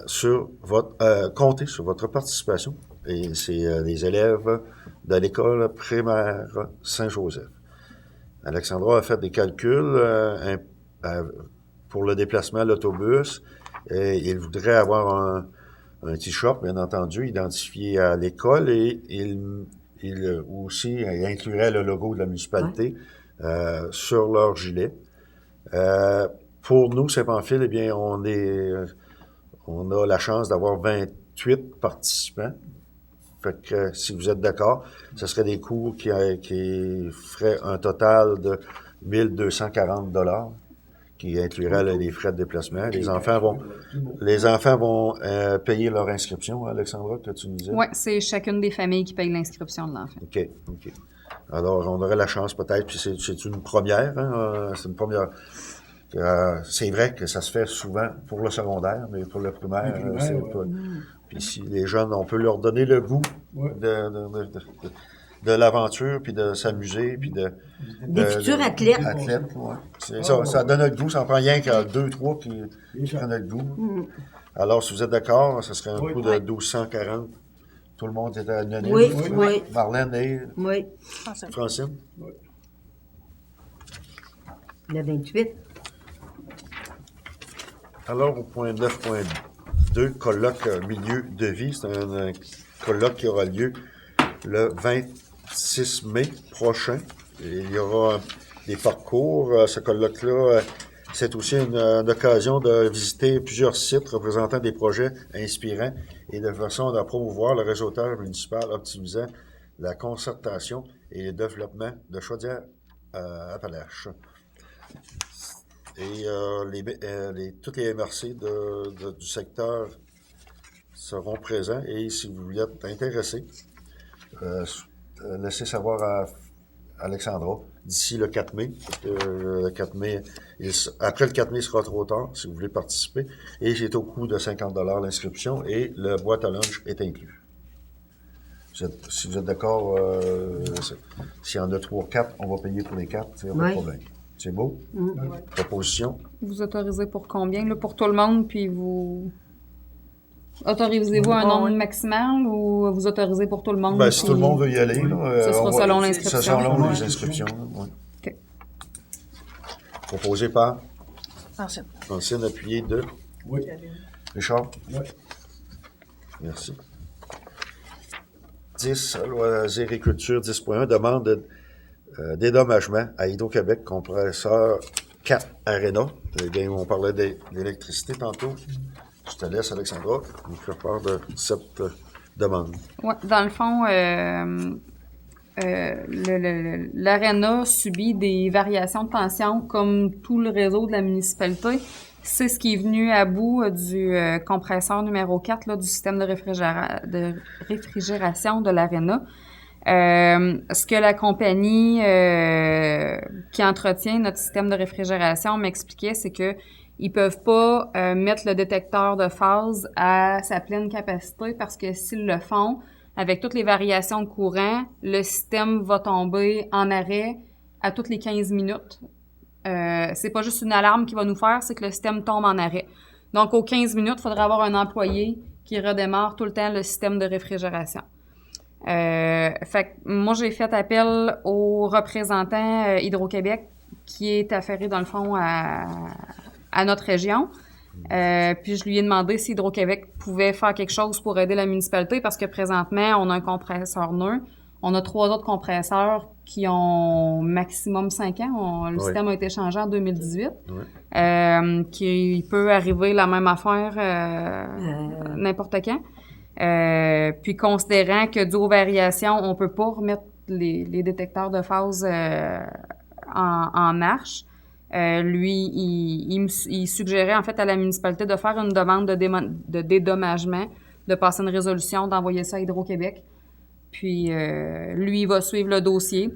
sur votre participation. Et c'est les élèves de l'école primaire Saint-Joseph. Alexandra a fait des calculs pour le déplacement à l'autobus et il voudrait avoir un t-shirt, bien entendu, identifié à l'école et il aussi inclurait le logo de la municipalité sur leur gilet. Pour nous, Saint-Pamphile, eh bien, on a la chance d'avoir 28 participants. Fait que si vous êtes d'accord, ce serait des coûts qui feraient un total de 1240 $, qui inclurait les frais de déplacement. Les enfants vont payer leur inscription, Alexandra, que tu nous disais? Oui, c'est chacune des familles qui paye l'inscription de l'enfant. OK. Alors, on aurait la chance peut-être, puis c'est une première, hein, c'est une première. C'est vrai que ça se fait souvent pour le secondaire, mais pour le primaire, c'est pas. Puis si les jeunes, on peut leur donner le goût de l'aventure, puis de s'amuser, puis des futurs athlètes. C'est ça donne le goût, ça en prend rien qu'à 2, 3 qui prennent le goût. Alors, si vous êtes d'accord, ça serait un coût de 1240. Tout le monde était unanime. Oui. Marlène et Francine. Oui. Le 28. Alors, au point 9.2, colloque milieu de vie. C'est un colloque qui aura lieu le 26 mai prochain. Et il y aura des parcours. Ce colloque-là, c'est aussi une occasion de visiter plusieurs sites représentant des projets inspirants et de façon de promouvoir le réseautage municipal optimisant la concertation et le développement de Chaudière-Appalaches. Et toutes les MRC du secteur seront présents. Et si vous êtes intéressé, laissez savoir à Alexandra d'ici le 4 mai. Le 4 mai, après le 4 mai, il sera trop tard si vous voulez participer. Et c'est au coût de 50 $ l'inscription et le boîte à lunch est inclus. Si vous êtes d'accord, s'il y en a 3 ou 4, on va payer pour les 4, c'est pas de problème. C'est beau? Proposition? Vous autorisez pour combien, là, pour tout le monde, puis vous... Autorisez-vous un nombre maximal ou vous autorisez pour tout le monde? Ben, si tout le monde veut y aller, là, Ce sera selon Ça l'inscription. sera selon les inscriptions, là, ouais. OK. Proposé par Francine. Francine, appuyé de Oui. Richard? Oui. Merci. 10, loisirs-agriculture, 10.1, demande dédommagement à Hydro-Québec, compresseur 4 Arena. Eh bien, on parlait d'électricité tantôt. Je te laisse, Alexandra, nous faire part de cette demande. Ouais, dans le fond, l'ARENA subit des variations de tension comme tout le réseau de la municipalité. C'est ce qui est venu à bout du compresseur numéro 4 là, du système de réfrigération de l'ARENA. Ce que la compagnie qui entretient notre système de réfrigération m'expliquait, c'est que ils peuvent pas mettre le détecteur de phase à sa pleine capacité parce que s'ils le font, avec toutes les variations de courant, le système va tomber en arrêt à toutes les 15 minutes. C'est pas juste une alarme qui va nous faire, c'est que le système tombe en arrêt. Donc, aux 15 minutes, il faudrait avoir un employé qui redémarre tout le temps le système de réfrigération. Fait que moi, j'ai fait appel au représentant Hydro-Québec qui est affairé, dans le fond, à notre région. Puis je lui ai demandé si Hydro-Québec pouvait faire quelque chose pour aider la municipalité parce que présentement, on a un compresseur neuf. On a 3 autres compresseurs qui ont maximum 5 ans. Le système a été changé en 2018. Qui peut arriver la même affaire n'importe quand. Puis considérant que dû aux variations, on peut pas remettre les détecteurs de phase en marche, lui, il suggérait en fait à la municipalité de faire une demande de dédommagement, de passer une résolution, d'envoyer ça à Hydro-Québec. Puis lui, il va suivre le dossier,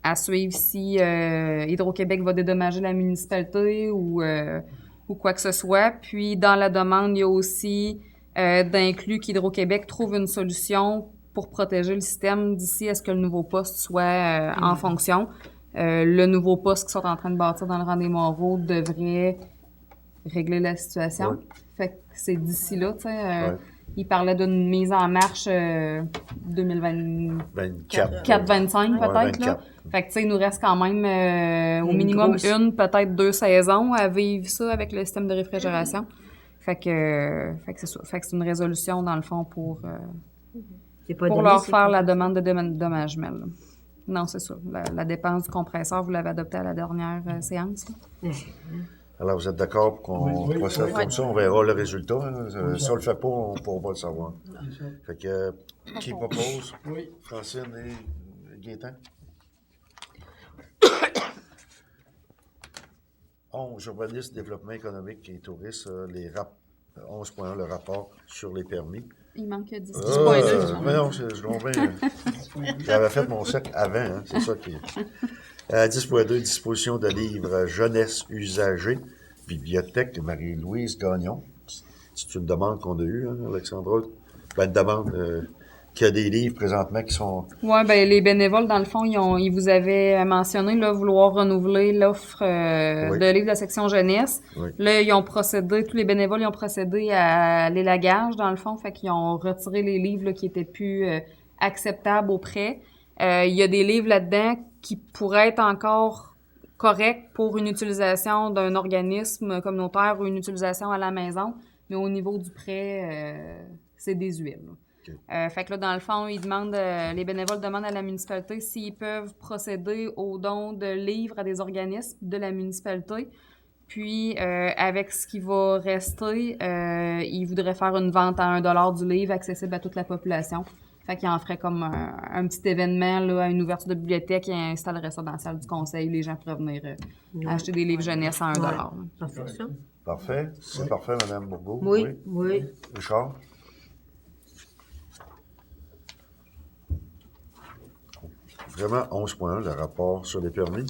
à suivre si Hydro-Québec va dédommager la municipalité ou quoi que ce soit. Puis dans la demande, il y a aussi d'inclus qu'Hydro-Québec trouve une solution pour protéger le système d'ici à ce que le nouveau poste soit en fonction. Le nouveau poste qu'ils sont en train de bâtir dans le rang des Moreaux devrait régler la situation. Ouais. Fait que c'est d'ici là, tu sais. Il parlait d'une mise en marche 2024-25 peut-être. Là. Fait que tu sais, il nous reste quand même au minimum peut-être 2 saisons à vivre ça avec le système de réfrigération. Fait que c'est ça. Fait que c'est une résolution dans le fond pour leur faire la demande de dédommagement. Là. Non, c'est ça. La dépense du compresseur, vous l'avez adoptée à la dernière séance. Alors, vous êtes d'accord pour qu'on procède comme ça? On verra le résultat. Hein. Si on le fait pas, on ne pourra pas le savoir. Fait que, qui propose? Oui. Francine et Gaétan? 11, urbanisme, développement économique et tourisme, 11.1, le rapport sur les permis. Il manque 10.2. Mais non, je l'ai bien. J'avais fait mon sec avant, hein, c'est ça qui est. 10.2, disposition de livres jeunesse usagés, bibliothèque, Marie-Louise Gagnon. C'est une demande qu'on a eue, hein, Alexandra. Ben, une demande qu'il y a des livres présentement qui sont... Oui, ben les bénévoles, dans le fond, ils vous avaient mentionné là, vouloir renouveler l'offre de livres de la section jeunesse. Oui. Là, ils ont procédé, tous les bénévoles ils ont procédé à l'élagage, dans le fond, fait qu'ils ont retiré les livres là, qui étaient plus acceptables auprès. Il y a des livres là-dedans qui pourraient être encore corrects pour une utilisation d'un organisme communautaire ou une utilisation à la maison, mais au niveau du prêt, c'est désuet. Okay. Fait que là, dans le fond, ils demandent, les bénévoles demandent à la municipalité s'ils peuvent procéder au don de livres à des organismes de la municipalité. Puis, avec ce qui va rester, ils voudraient faire une vente à 1$ du livre accessible à toute la population. Fait qu'ils en feraient comme un petit événement là, à une ouverture de bibliothèque et installerait ça dans la salle du conseil. Les gens pourraient venir acheter des livres jeunesse à 1$. Parfait, ça. Parfait. C'est parfait, Mme Bourgault. Oui. Richard? Vraiment 11.1, le rapport sur les permis.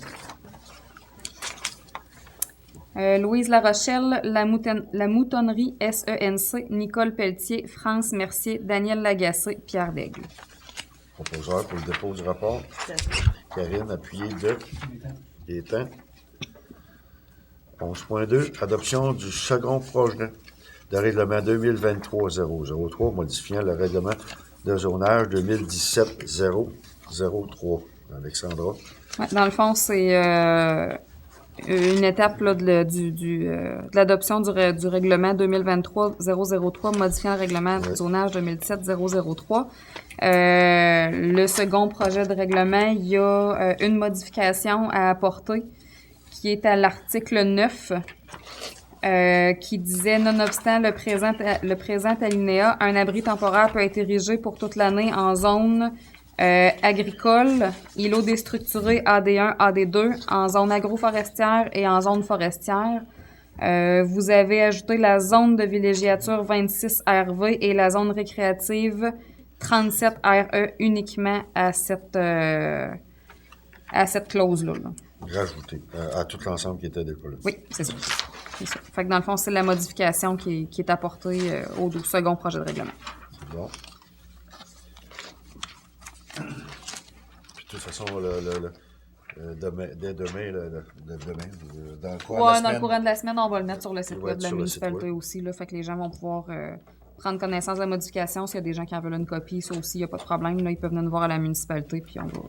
Louise Larochelle, la Moutonnerie SENC, Nicole Pelletier, France Mercier, Daniel Lagacé, Pierre Daigle. Proposeur pour le dépôt du rapport. Karine, appuyée de Gaétan. 11.2, adoption du second projet de règlement 2023-003 modifiant le règlement de zonage 2017-003. Alexandra. Ouais, dans le fond, c'est une étape là, de l'adoption du règlement 2023-003 modifiant le règlement de zonage 2017-003. Le second projet de règlement, il y a une modification à apporter qui est à l'article 9 qui disait « Nonobstant le présent alinéa, un abri temporaire peut être érigé pour toute l'année en zone agricole, îlot déstructuré AD1, AD2, en zone agroforestière et en zone forestière. Vous avez ajouté la zone de villégiature 26 RV et la zone récréative 37 RE uniquement à cette clause-là. Là. Rajouter à tout l'ensemble qui était décollé. Oui, c'est ça. Fait que dans le fond, c'est la modification qui est apportée au second projet de règlement. C'est bon. Puis de toute façon, dès demain, dans le courant de la semaine. Dans le courant de la semaine, on va le mettre sur le site web de la sur le municipalité site aussi. Là, fait que les gens vont pouvoir prendre connaissance de la modification. S'il y a des gens qui en veulent une copie, ça aussi, il n'y a pas de problème. Là, ils peuvent venir nous voir à la municipalité, puis on va...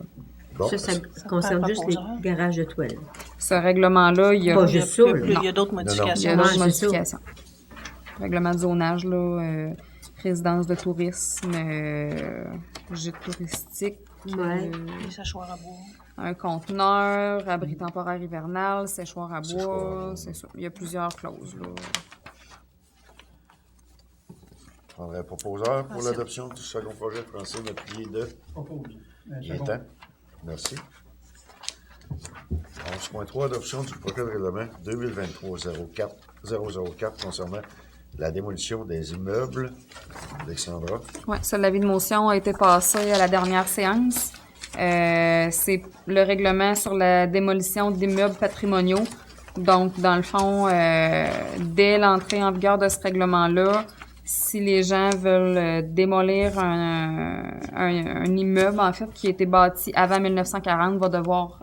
Bon, Ça concerne juste les garages de toilettes. Ce règlement-là, il y a... Pas juste ça, là. Il y a d'autres Il y modifications. a d'autres c'est ça. modifications. Règlement de zonage, là, résidence de tourisme, gîte touristique, Ouais. Les séchoirs à bois. un conteneur, abri temporaire hivernal, séchoir à Séchoir à bois, bois. c'est ça. Il y a plusieurs clauses, là. je prendrai un proposeur pour l'adoption du second projet français appuyé de Propose. Gaétan. Merci. 11.3, adoption du projet de règlement 2023-004 concernant la démolition des immeubles. Alexandra. Oui, ça, l'avis de motion a été passé à la dernière séance. C'est le règlement sur la démolition d'immeubles patrimoniaux. Donc, dans le fond, dès l'entrée en vigueur de ce règlement-là, si les gens veulent démolir un immeuble, en fait, qui a été bâti avant 1940, va devoir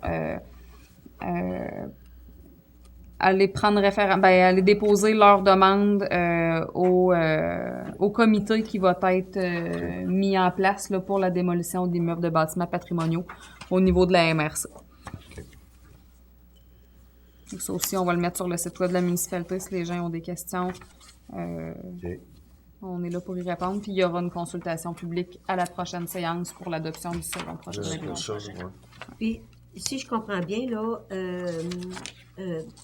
aller prendre aller déposer leur demande au comité qui va être mis en place là, pour la démolition d'immeubles de bâtiments patrimoniaux au niveau de la MRC. Donc, ça aussi, on va le mettre sur le site web de la municipalité si les gens ont des questions. OK. On est là pour y répondre. Puis il y aura une consultation publique à la prochaine séance pour l'adoption du second projet de règlement. Ça, ouais. Puis, si je comprends bien, là,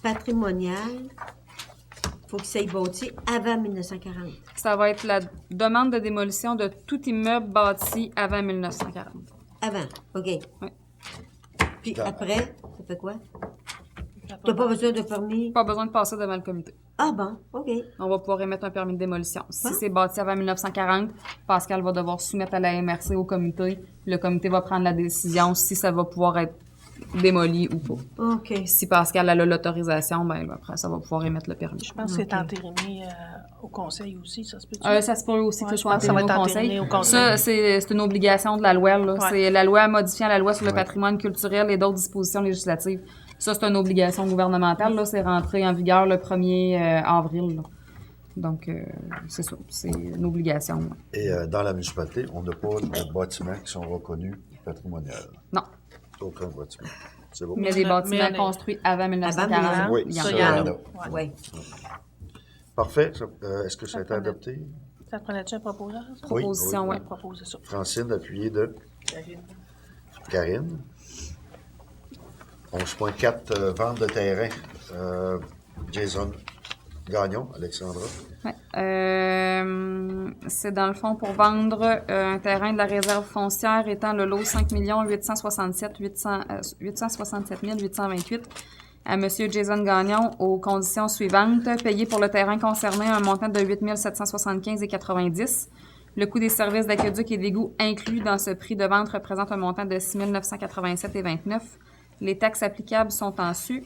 patrimonial, il faut que ça ait bâti avant 1940. Ça va être la demande de démolition de tout immeuble bâti avant 1940. Avant, OK. Oui. Puis après, ça fait quoi? Tu n'as pas besoin de permis? Pas besoin de passer devant le comité. Ah bon, OK. On va pouvoir émettre un permis de démolition. Si Ouais. c'est bâti avant 1940, Pascal va devoir soumettre à la MRC au comité. Le comité va prendre la décision si ça va pouvoir être démoli ou pas. OK. Si Pascal a l'autorisation, ben après, ça va pouvoir émettre le permis. Je pense que c'est entériné au conseil aussi, ça se peut-tu? Ça se peut aussi que Ouais, ce je soit pense que ça va entériné être au conseil. entériné au conseil. Ça, c'est une obligation de la loi. Là. Ouais. C'est la loi modifiant la loi sur le patrimoine culturel et d'autres dispositions législatives. Ça, c'est une obligation gouvernementale. Là. C'est rentré en vigueur le 1er avril. Là. Donc, c'est ça. C'est une obligation. Là. Et dans la municipalité, on n'a pas de bâtiments qui sont reconnus patrimoniaux. Non. Aucun bâtiment. C'est bon? Mais des Mais bâtiments on est- construits avant 1940, Oui, il y en ça, a. il y en a. Ouais. Oui. Parfait. Est-ce que ça a été adopté? Ça te prenait-tu un proposeur? ça? Proposition, oui, ouais. Proposer ça. Francine, appuyée de Karine. 11.4, vente de terrain. Jason Gagnon, Alexandra. Ouais. C'est dans le fond pour vendre un terrain de la réserve foncière étant le lot 5 867 828 à M. Jason Gagnon aux conditions suivantes. Payer pour le terrain concerné un montant de 8 775,90 $. Le coût des services d'aqueduc et d'égout inclus dans ce prix de vente représente un montant de 6 987,29 $. Les taxes applicables sont en su.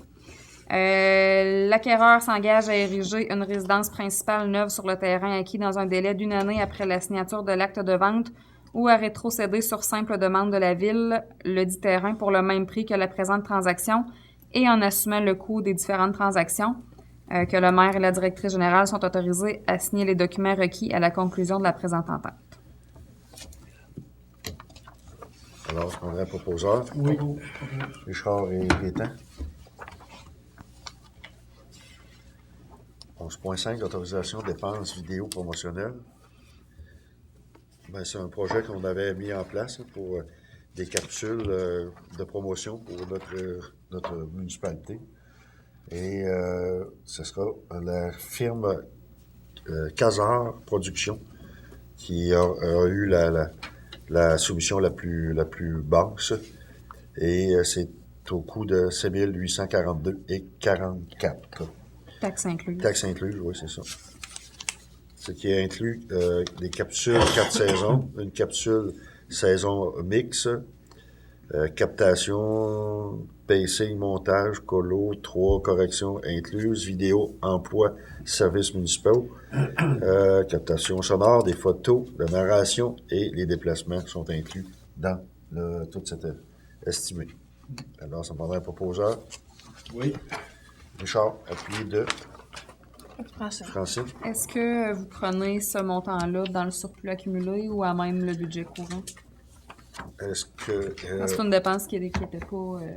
L'acquéreur s'engage à ériger une résidence principale neuve sur le terrain acquis dans un délai d'1 année après la signature de l'acte de vente ou à rétrocéder sur simple demande de la Ville le dit terrain pour le même prix que la présente transaction et en assumant le coût des différentes transactions. que le maire et la directrice générale sont autorisés à signer les documents requis à la conclusion de la présente entente. Alors, je prendrai un proposeur. Oui. Richard et Gaétan. 11.5, autorisation de dépenses vidéo promotionnelles. Ben, c'est un projet qu'on avait mis en place pour des capsules de promotion pour notre municipalité. Et ce sera la firme Casar Production qui a eu la soumission la plus basse. Et c'est au coût de 7 842,44. Taxes incluses. Taxes incluses, oui, c'est ça. Ce qui inclut des capsules 4 saisons, une capsule saison mix, captation, pacing, montage, colo, 3 corrections incluses, vidéo, emploi, services municipaux, captation sonore, des photos, de narration et les déplacements sont inclus dans toute cette estimée. Alors, ça me prendrait un proposeur. Oui. Richard, appuyé de Francine. Est-ce que vous prenez ce montant-là dans le surplus accumulé ou à même le budget courant? Est-ce que... C'est une dépense qui n'était pas,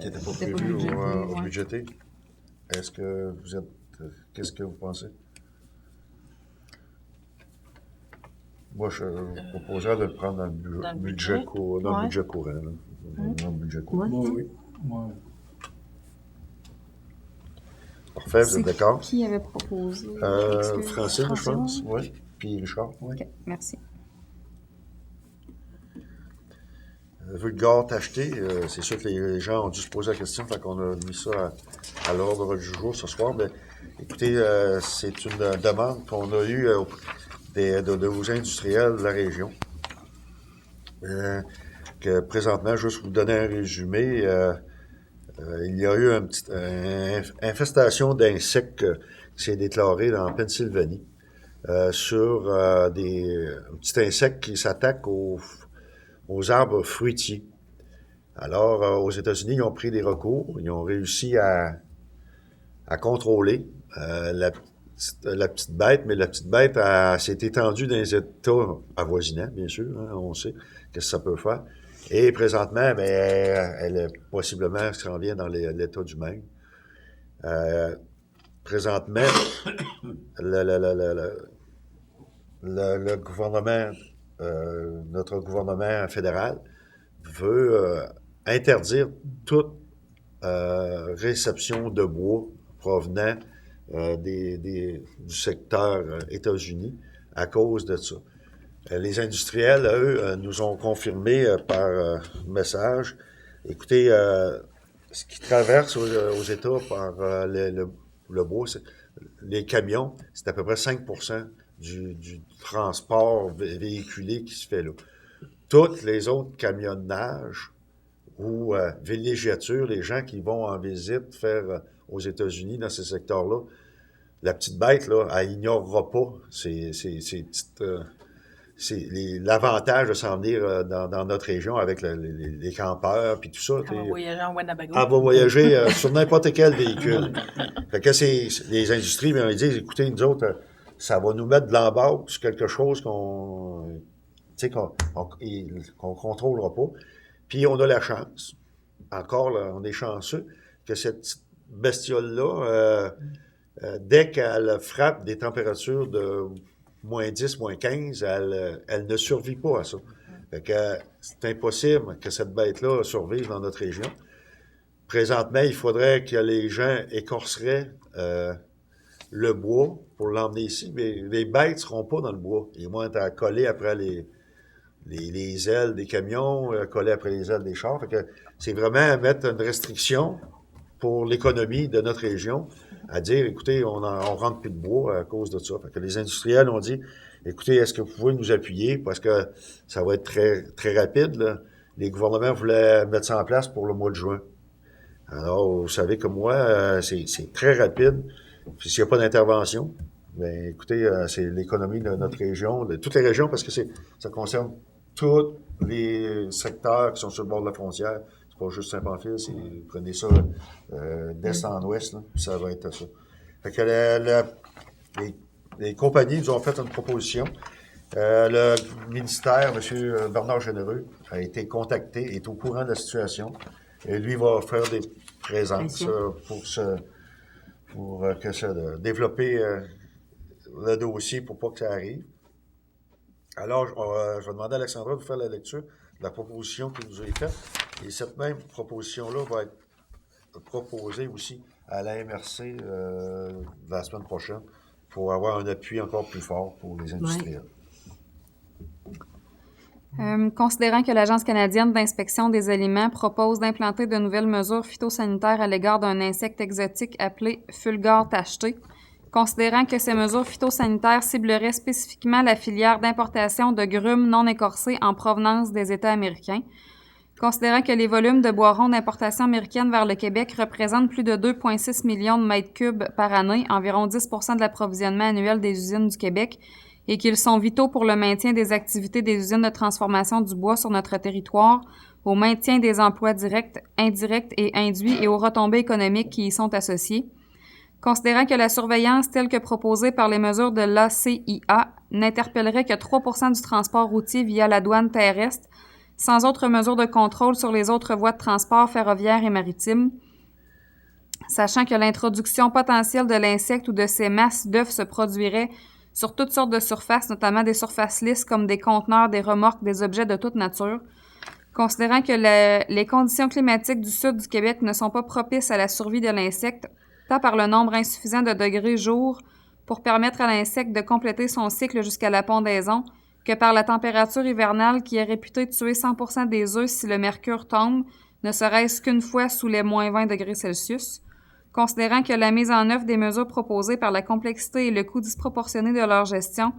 qui n'était pas prévu au budgété. Est-ce que vous êtes... qu'est-ce que vous pensez? Moi, je proposerais de le prendre dans le budget courant. Dans le budget courant. Dans le budget courant. Oui. Moi. Parfait, vous êtes d'accord? Qui avait proposé? Francine, je pense. Oui. Puis Richard. Oui. OK, merci. Vu le gars acheté, c'est sûr que les gens ont dû se poser la question, fait qu'on a mis ça à l'ordre du jour ce soir. Mais écoutez, c'est une demande qu'on a eue de vos industriels de la région. Que présentement, juste pour vous donner un résumé, il y a eu une infestation d'insectes qui s'est déclarée en Pennsylvanie sur un petit insecte qui s'attaque aux arbres fruitiers. Alors, aux États-Unis, ils ont pris des recours. Ils ont réussi à contrôler la petite bête, mais la petite bête s'est étendue dans les États avoisinants, bien sûr. Hein, on sait qu'est-ce que ça peut faire. Et présentement, elle est possiblement s'en vient dans l'État du Maine. Présentement, le gouvernement, notre gouvernement fédéral veut interdire toute réception de bois provenant du secteur États-Unis à cause de ça. Les industriels, eux, nous ont confirmé par message, écoutez, ce qui traverse aux États par le bois, les camions, c'est à peu près 5% du transport véhiculé qui se fait là. Toutes les autres camionnage ou villégiature, les gens qui vont en visite faire aux États-Unis dans ces secteurs-là, la petite bête, là, elle ignorera pas ces petites... l'avantage de s'en venir dans notre région avec les campeurs puis tout ça. Elle va voyager en Winnebago. Elle va voyager sur n'importe quel véhicule. Fait que les industries, bien, ils disent, écoutez, nous autres, ça va nous mettre de l'embarque sur quelque chose qu'on contrôlera pas. Puis on a la chance, encore là, on est chanceux, que cette bestiole-là, dès qu'elle frappe des températures de moins 10, moins 15, elle ne survit pas à ça. Fait que c'est impossible que cette bête-là survive dans notre région. Présentement, il faudrait que les gens écorceraient le bois pour l'emmener ici, mais les bêtes ne seront pas dans le bois. Ils vont être collés après les ailes des camions, collés après les ailes des chars. Fait que c'est vraiment mettre une restriction pour l'économie de notre région, à dire, écoutez, on rentre plus de bois à cause de ça. Fait que les industriels ont dit, écoutez, est-ce que vous pouvez nous appuyer parce que ça va être très, très rapide, là. Les gouvernements voulaient mettre ça en place pour le mois de juin. Alors, vous savez comme moi, c'est très rapide. Puis s'il n'y a pas d'intervention, bien, écoutez, c'est l'économie de notre région, de toutes les régions, parce que ça concerne tous les secteurs qui sont sur le bord de la frontière. C'est pas juste Saint-Pamphile, vous prenez ça d'est en ouest, là, puis ça va être ça. Fait que les compagnies nous ont fait une proposition. Le ministère, M. Bernard Généreux, a été contacté, est au courant de la situation. Et lui va faire des présences pour développer le dossier pour pas que ça arrive. Alors, je vais demander à Alexandra de faire la lecture de la proposition qu'il nous a faite. Et cette même proposition-là va être proposée aussi à la MRC la semaine prochaine pour avoir un appui encore plus fort pour les industriels. Considérant que l'Agence canadienne d'inspection des aliments propose d'implanter de nouvelles mesures phytosanitaires à l'égard d'un insecte exotique appelé fulgure tacheté, considérant que ces mesures phytosanitaires cibleraient spécifiquement la filière d'importation de grumes non écorcées en provenance des États américains, considérant que les volumes de bois rond d'importation américaine vers le Québec représentent plus de 2,6 millions de mètres cubes par année, environ 10 % de l'approvisionnement annuel des usines du Québec, et qu'ils sont vitaux pour le maintien des activités des usines de transformation du bois sur notre territoire, au maintien des emplois directs, indirects et induits et aux retombées économiques qui y sont associées. Considérant que la surveillance telle que proposée par les mesures de l'ACIA n'interpellerait que 3 % du transport routier via la douane terrestre, sans autres mesures de contrôle sur les autres voies de transport ferroviaires et maritimes, sachant que l'introduction potentielle de l'insecte ou de ses masses d'œufs se produirait sur toutes sortes de surfaces, notamment des surfaces lisses comme des conteneurs, des remorques, des objets de toute nature. Considérant que les conditions climatiques du sud du Québec ne sont pas propices à la survie de l'insecte, tant par le nombre insuffisant de degrés jour pour permettre à l'insecte de compléter son cycle jusqu'à la pondaison, que par la température hivernale qui est réputée tuer 100 % des œufs si le mercure tombe, ne serait-ce qu'une fois sous les moins 20 degrés Celsius. Considérant que la mise en œuvre des mesures proposées par la complexité et le coût disproportionné de leur gestion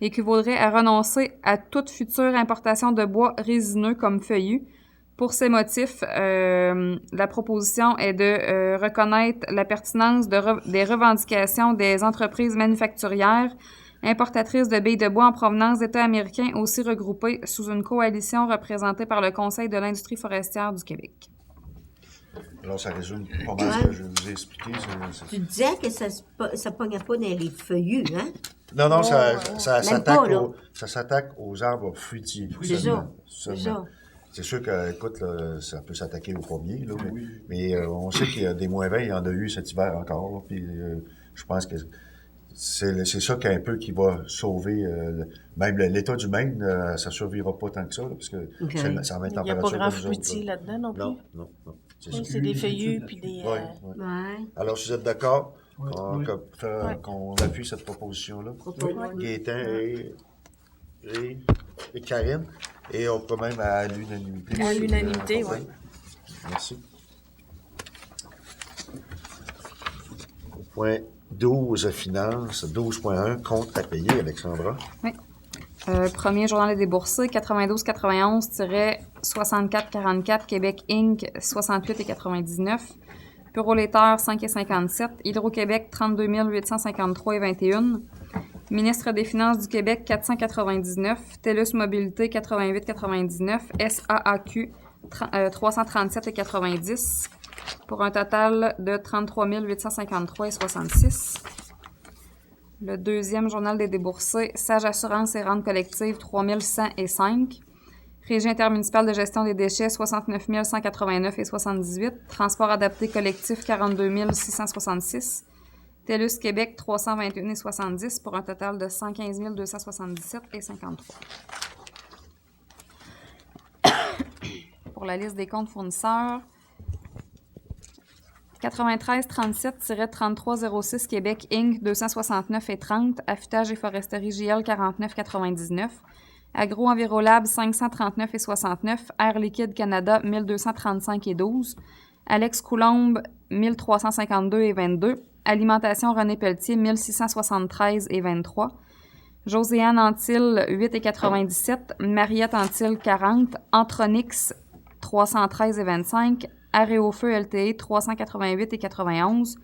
équivaudrait à renoncer à toute future importation de bois résineux comme feuillu. Pour ces motifs, la proposition est de reconnaître la pertinence des revendications des entreprises manufacturières importatrices de billes de bois en provenance d'États américains aussi regroupées sous une coalition représentée par le Conseil de l'industrie forestière du Québec. Alors, ça résume pas mal ce que je vous ai expliqué. Tu disais que ça ne pognait pas dans les feuillus, hein? Non, ça s'attaque aux arbres fruitiers. C'est ça. C'est sûr que, écoute, là, ça peut s'attaquer aux pommiers, là, mais on sait qu'il y a des moins 20, il y en a eu cet hiver encore, là, puis je pense que c'est ça qui va sauver, même l'État du Maine, ça ne survivra pas tant que ça, là, parce que ça met Il n'y a pas grand fruitier là-dedans non plus? Non. C'est des feuillus, puis des... Alors, si vous êtes d'accord, qu'on appuie cette proposition-là, Gaétan et Karine, et on peut même à l'unanimité. À l'unanimité, oui. Merci. Au point 12, finances, 12.1, compte à payer, Alexandra. Oui. Premier journal des déboursés, 92-91-6444, Québec Inc., 68,99. Bureau Laitteur, 5,57. Hydro-Québec, 32 853,21. Ministre des Finances du Québec, 499. TELUS Mobilité, 88,99. SAAQ, 337,90. Pour un total de 33 853,66. Le deuxième journal des déboursés, Sage Assurance et Rente collective, 3105. Régie intermunicipale de gestion des déchets, 69 189,78. Transport adapté collectif, 42 666. TELUS Québec, 321,70 pour un total de 115 277,53. Pour la liste des comptes fournisseurs, 9337-3306 Québec Inc. 269,30. Affûtage et foresterie JL 49,99. Agro-Envirolab 539,69. Air Liquide Canada 1235,12. Alex Coulombe 1352,22. Alimentation René Pelletier 1673,23. Josiane Antil 8,97. Mariette Antil 40. Antronix 313,25. Aréofeu LTE 388,91.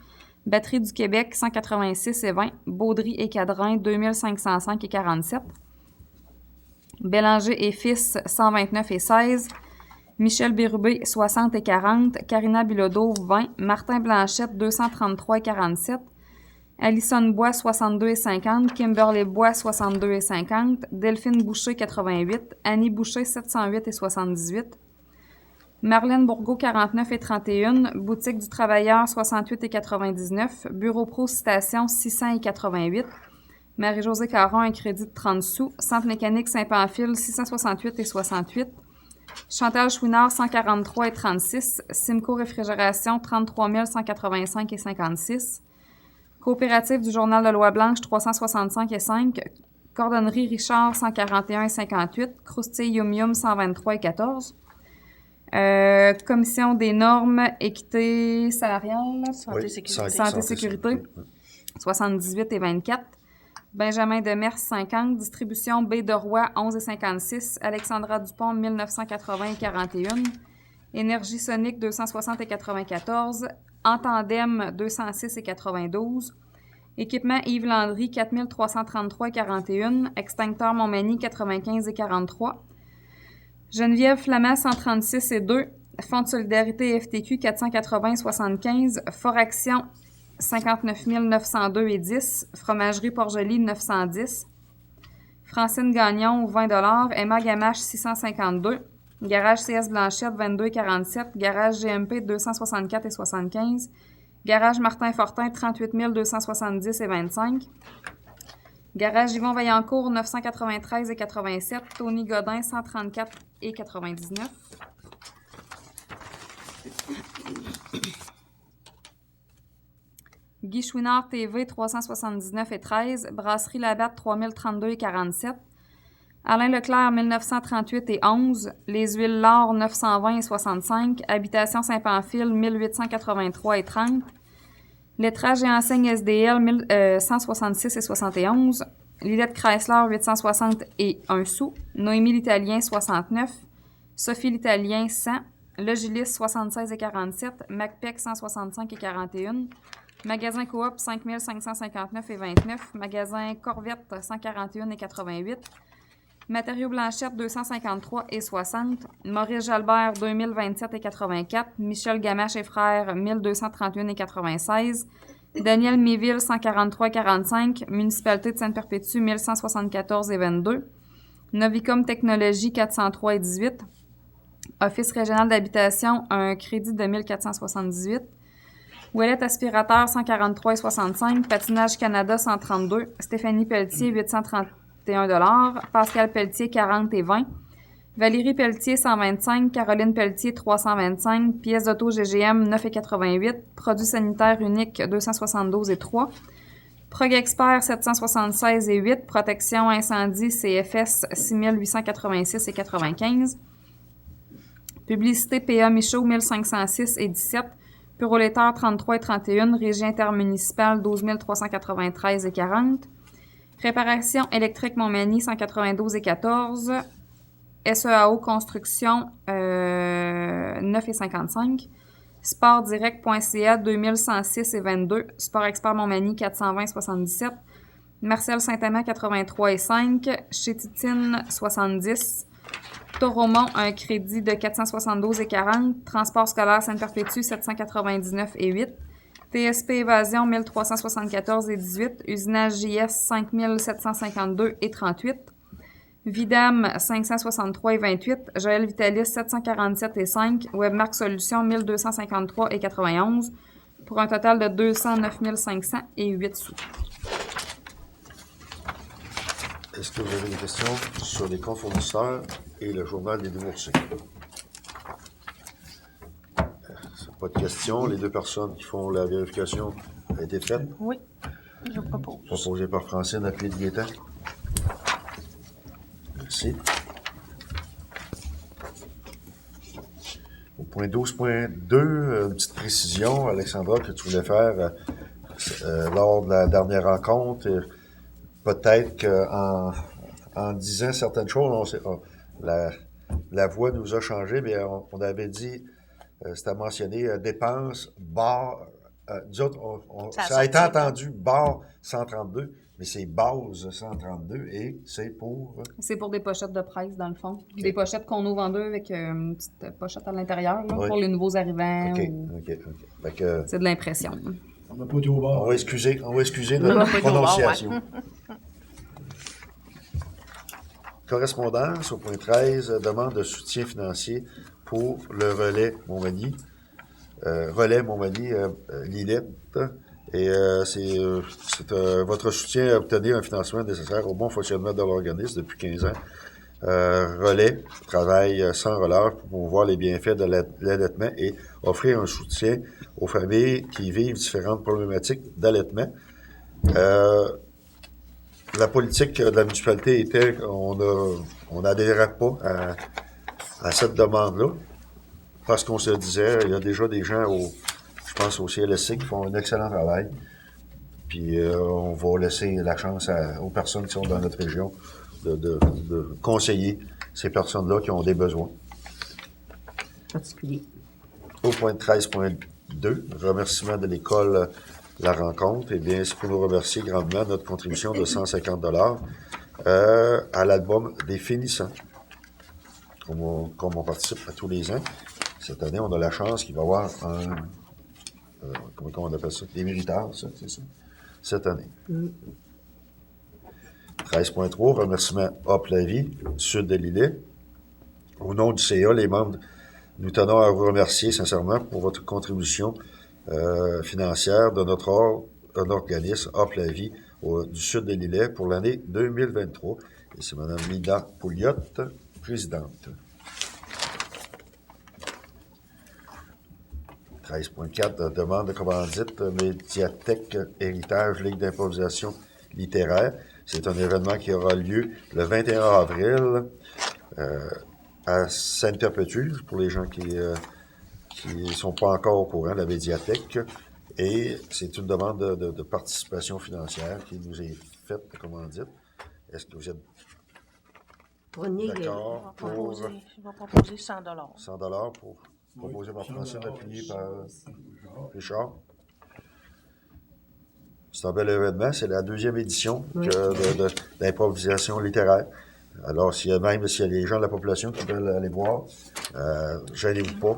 Batterie du Québec 186,20. Baudry et Cadrin 2505,47. Bélanger et Fils 129,16. Michel Bérubé 60,40. Carina Bilodeau 20. Martin Blanchette 233,47. Alison Bois, 62,50. Kimberly Bois, 62,50. Delphine Boucher, 88. Annie Boucher, 708,78. Marlène Bourgault, 49,31. Boutique du Travailleur, 68,99. Bureau Pro Citation, 600,88. Marie-Josée Caron, un crédit de 30 sous. Centre mécanique Saint-Pamphile, 668,68. Chantal Chouinard, 143,36. Simco Réfrigération, 33 185,56. Coopérative du Journal de Loi-Blanche, 365,5. Cordonnerie Richard, 141,58. Croustille Yum Yum, 123,14. Commission des normes, équité salariale, santé sécurité, 78,24. Benjamin Demers, 50. Distribution B de Roy, 11,56. Alexandra Dupont, 1980,41. Énergie Sonique, 260,94. Entandem, 206,92. Équipement Yves Landry, 4333,41. Extincteur Montmagny, 95,43. Geneviève Flamand, 136,2. Fonds de solidarité FTQ, 480,75. Foraction, 59 902,10. Fromagerie Port-Joli, 910. Francine Gagnon, 20 $. Emma Gamache, 652. Garage CS Blanchette, 22,47. Garage GMP, 264,75. Garage Martin Fortin, 38 270,25. Garage Yvon Vaillancourt, 993,87. Tony Godin, 134,99. Guy Chouinard TV, 379,13. Brasserie Labatte, 3032,47. Alain Leclerc, 1938,11. Les Huiles L'Or, 920,65. Habitation Saint-Pamphile, 1883,30. Lettrage et enseigne SDL, 166,71. Lilette Chrysler, 860 et 1 sou. Noémie l'Italien, 69. Sophie l'Italien, 100. Logilis, 76,47. MacPec, 165,41. Magasin Coop, 5559,29. Magasin Corvette, 141,88. Matériaux Blanchette, 253,60. Maurice Jalbert, 2027,84. Michel Gamache et frères, 1231,96. Daniel Méville, 143,45. Municipalité de Sainte-Perpétue, 1174,22. Novicom Technologies, 403,18. Office régional d'habitation, un crédit de 1478. Ouellette aspirateur, 143,65. Patinage Canada, 132. Stéphanie Pelletier, 831 $. Pascal Pelletier, 40,20. Valérie Pelletier, 125. Caroline Pelletier, 325. Pièces d'auto GGM, 9,88. Produits sanitaires uniques, 272,3. Prog Expert, 776,8. Protection incendie CFS, 6886,95. Publicité PA Michaud, 1506,17. Purolétaire, 33,31. Régie intermunicipale, 12 393,40. Réparation électrique Montmagny, 192,14. SEAO Construction, 9,55. Sportdirect.ca, 2106,22. Sport Expert Montmagny, 420,77. Marcel Saint-Amand, 83,5. Chez Titine, 70. Toromont, un crédit de 472,40. Transport scolaire Sainte-Perpétue, 799,8. TSP Évasion, 1374,18. Usinage JS, 5752,38. Vidam, 563,28. Joël Vitalis, 747,5. Webmark Solutions, 1253,91. Pour un total de 209 500,08 sous. Est-ce que vous avez des questions sur les comptes fournisseurs et le journal des déboursés? Pas de questions. Les deux personnes qui font la vérification ont été faites. Oui, je propose. Proposé par Francine à clé de Gaétan. Merci. Au point 12.2, une petite précision, Alexandra, que tu voulais faire lors de la dernière rencontre. Peut-être qu'en disant certaines choses, la voix nous a changé, mais on avait dit, c'était mentionné, dépenses, barre, nous autres, ça a été entendu, barre 132, mais c'est base 132 et c'est pour... C'est pour des pochettes de presse, dans le fond. Okay. Des pochettes qu'on ouvre en deux avec une petite pochette à l'intérieur, là, oui. Pour les nouveaux arrivants. OK. C'est de l'impression. n'a pas été au bord. On va excuser On n'a notre pas été au prononciation. Correspondance au point 13, demande de soutien financier pour le relais Montmagny. Lillette. Et c'est votre soutien à obtenir un financement nécessaire au bon fonctionnement de l'organisme depuis 15 ans. Relais travaille sans relâche pour promouvoir les bienfaits de l'allaitement et offrir un soutien aux familles qui vivent différentes problématiques d'allaitement. La politique de la municipalité était qu'on n'adhérait pas à cette demande-là parce qu'on se disait, il y a déjà des gens je pense au CLSC qui font un excellent travail. Puis on va laisser la chance aux personnes qui sont dans notre région de conseiller ces personnes-là qui ont des besoins. Particulier. Au point 13.2, remerciement de l'école La Rencontre. Eh bien, c'est pour nous remercier grandement notre contribution de 150 $ à l'album des finissants, comme on participe à tous les ans. Cette année, on a la chance qu'il va y avoir comment on appelle ça? Des méritages, c'est ça? Cette année. 13.3, remerciement Hop la vie, Sud de l'îlet. Au nom du CA, les membres, nous tenons à vous remercier sincèrement pour votre contribution financière de notre organisme Hop la vie du Sud de l'îlet pour l'année 2023. Et c'est Mme Lida Pouliot, présidente. 13.4, demande de commandite Médiathèque Héritage Ligue d'improvisation littéraire. C'est un événement qui aura lieu le 21 avril à Sainte-Perpétue, pour les gens qui ne sont pas encore au courant, la médiathèque. Et c'est une demande de participation financière qui nous est faite de commandite. Est-ce que vous êtes d'accord pour... Je vais proposer 100 $. 100 $ pour proposé par Francine, appuyé par Richard. C'est un bel événement. C'est la 2e édition d'improvisation littéraire. Alors, s'il y a des gens de la population qui veulent aller voir, gênez-vous pas.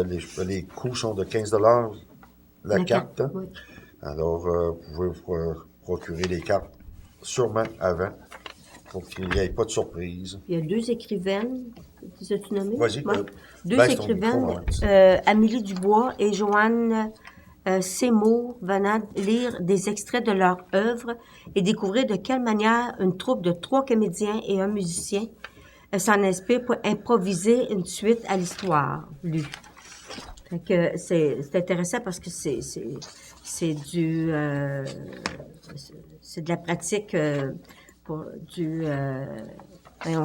Les coûts sont de 15 $ la carte. Oui. Alors, vous pouvez vous procurer les cartes sûrement avant pour qu'il n'y ait pas de surprise. Il y a 2 écrivaines, les as-tu nommées? Vas-y. Ouais. 2 baisse ton écrivaines, micro, Amélie Dubois et Joanne Seymour, venant lire des extraits de leur œuvre et découvrir de quelle manière une troupe de 3 comédiens et un musicien s'en inspire pour improviser une suite à l'histoire lue. Fait que c'est intéressant parce que c'est de la pratique pour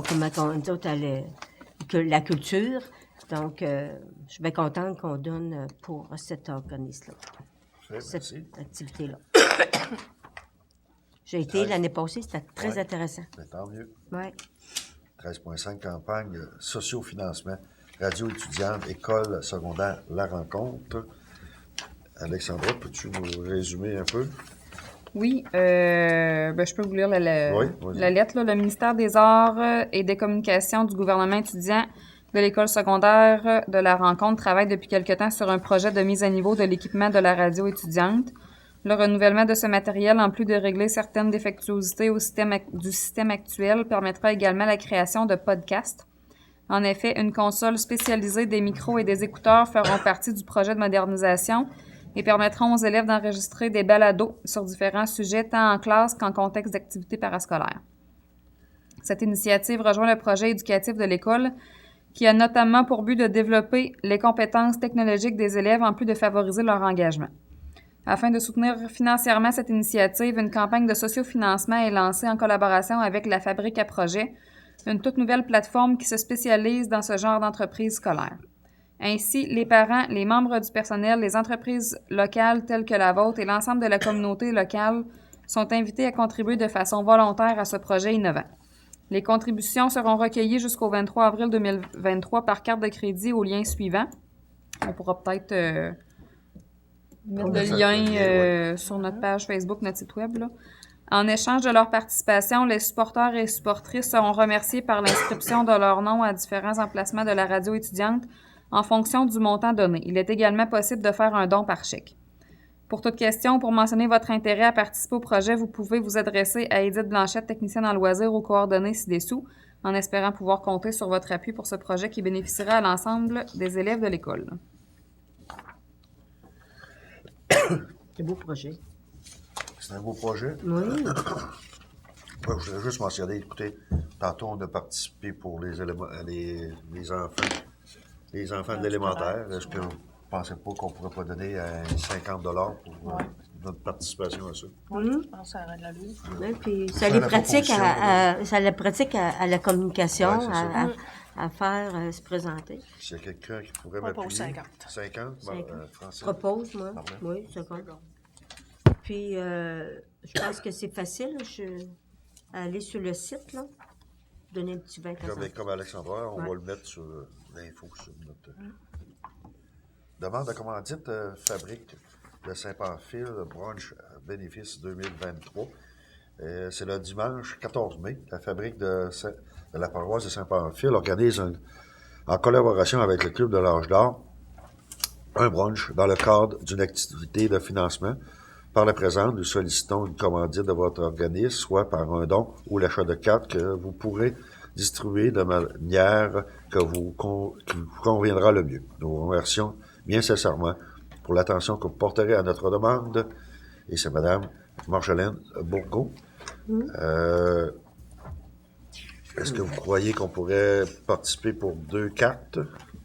comment on dit que la culture. Donc, je suis bien contente qu'on donne pour cet organisme-là, cette activité-là. J'ai été l'année passée, c'était très intéressant. Mais tant mieux. Oui. 13.5, campagne sociofinancement, radio étudiante, école secondaire La Rencontre. Alexandra, peux-tu nous résumer un peu? Oui, je peux vous lire la lettre. Là. Le ministère des Arts et des Communications du gouvernement étudiant de l'école secondaire de La Rencontre travaille depuis quelque temps sur un projet de mise à niveau de l'équipement de la radio étudiante. Le renouvellement de ce matériel, en plus de régler certaines défectuosités du système actuel, permettra également la création de podcasts. En effet, une console spécialisée, des micros et des écouteurs feront partie du projet de modernisation et permettront aux élèves d'enregistrer des balados sur différents sujets, tant en classe qu'en contexte d'activités parascolaires. Cette initiative rejoint le projet éducatif de l'école, qui a notamment pour but de développer les compétences technologiques des élèves en plus de favoriser leur engagement. Afin de soutenir financièrement cette initiative, une campagne de sociofinancement est lancée en collaboration avec la Fabrique à projets, une toute nouvelle plateforme qui se spécialise dans ce genre d'entreprise scolaire. Ainsi, les parents, les membres du personnel, les entreprises locales telles que la vôtre et l'ensemble de la communauté locale sont invités à contribuer de façon volontaire à ce projet innovant. Les contributions seront recueillies jusqu'au 23 avril 2023 par carte de crédit au lien suivant. On pourra peut-être mettre le lien sur notre page Facebook, notre site web. Là. En échange de leur participation, les supporters et supportrices seront remerciés par l'inscription de leur nom à différents emplacements de la radio étudiante en fonction du montant donné. Il est également possible de faire un don par chèque. Pour toute question, pour mentionner votre intérêt à participer au projet, vous pouvez vous adresser à Edith Blanchette, technicienne en loisirs, aux coordonnées ci-dessous, en espérant pouvoir compter sur votre appui pour ce projet qui bénéficiera à l'ensemble des élèves de l'école. C'est un beau projet. C'est un beau projet. Oui. Ouais, je voudrais juste mentionner, écoutez, tantôt on a participé pour les enfants de l'élémentaire. Est-ce que vous ne pensez pas qu'on ne pourrait pas donner 50 $ pour notre participation à ça? Oui, je pense que ça aurait de l'allure. Oui, puis ça les pratique à la communication, Ouais, à faire se présenter. S'il y a quelqu'un qui pourrait Propose m'appuyer. 50. 50? 50. Francis? Propose, moi. Pardon. Oui, c'est bon. Puis, je pense que c'est facile. Aller sur le site, là. Donner un petit 20 à Comme Alexandra, on va le mettre sur l'info sur notre. Demande de commandite fabrique de Saint-Pamphile, brunch à bénéfice 2023. C'est le dimanche 14 mai. La fabrique de la paroisse de Saint-Pamphile organise en collaboration avec le Club de l'Âge d'Or un brunch dans le cadre d'une activité de financement. Par la présente, nous sollicitons une commandite de votre organisme, soit par un don ou l'achat de cartes que vous pourrez distribuer de manière qui vous conviendra le mieux. Nous vous remercions bien sincèrement pour l'attention que vous porterez à notre demande. Et c'est Mme Marjolaine Bourgault. Est-ce que vous croyez qu'on pourrait participer pour 2 cartes?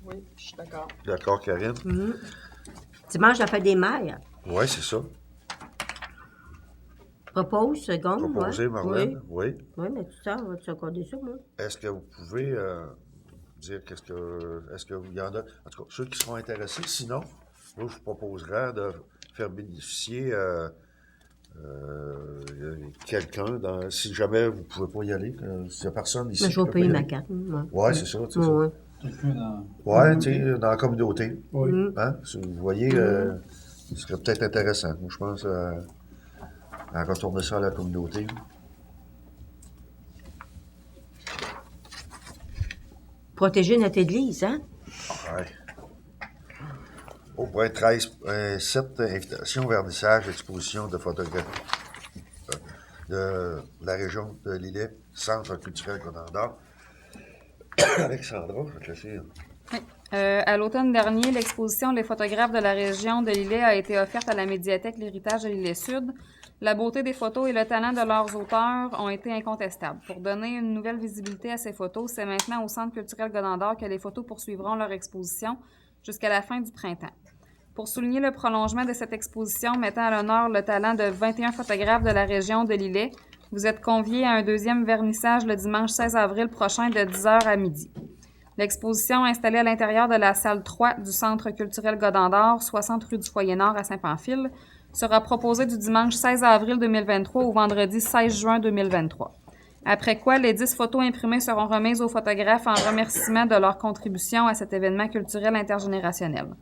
Oui, je suis d'accord. D'accord, Karine? Dimanche, la fête des mères. Oui, c'est ça. Propose, seconde. Proposé, Marlène? Oui. Oui, mais tout ça, on va s'accorder ça, moi. Est-ce que vous pouvez dire est-ce qu'il y en a, en tout cas, ceux qui seront intéressés, sinon, moi, je vous proposerais de faire bénéficier quelqu'un, si jamais vous ne pouvez pas y aller, s'il n'y a personne ici. Mais je vais payer ma carte. Oui, c'est ça. Oui. Quelqu'un dans... Oui, tu sais, dans la communauté. Oui. Hein? Si vous voyez, ce serait peut-être intéressant. Moi, je pense à retourner ça à la communauté. Protéger notre église, hein? Oui. Au point 13, 7, invitation, vernissage, exposition de photographies de la région de Lillet, Centre culturel Godendard. Alexandra, je vais te laisser. Oui. À l'automne dernier, l'exposition Les photographes de la région de Lillet a été offerte à la médiathèque L'Héritage de Lillet-Sud. La beauté des photos et le talent de leurs auteurs ont été incontestables. Pour donner une nouvelle visibilité à ces photos, c'est maintenant au Centre culturel Godendard que les photos poursuivront leur exposition jusqu'à la fin du printemps. Pour souligner le prolongement de cette exposition mettant à l'honneur le talent de 21 photographes de la région de Lillet, vous êtes conviés à un deuxième vernissage le dimanche 16 avril prochain de 10h à midi. L'exposition installée à l'intérieur de la salle 3 du Centre culturel Godendard, 60 rue du Foyer-Nord à Saint-Pamphile, sera proposée du dimanche 16 avril 2023 au vendredi 16 juin 2023. Après quoi, les 10 photos imprimées seront remises aux photographes en remerciement de leur contribution à cet événement culturel intergénérationnel.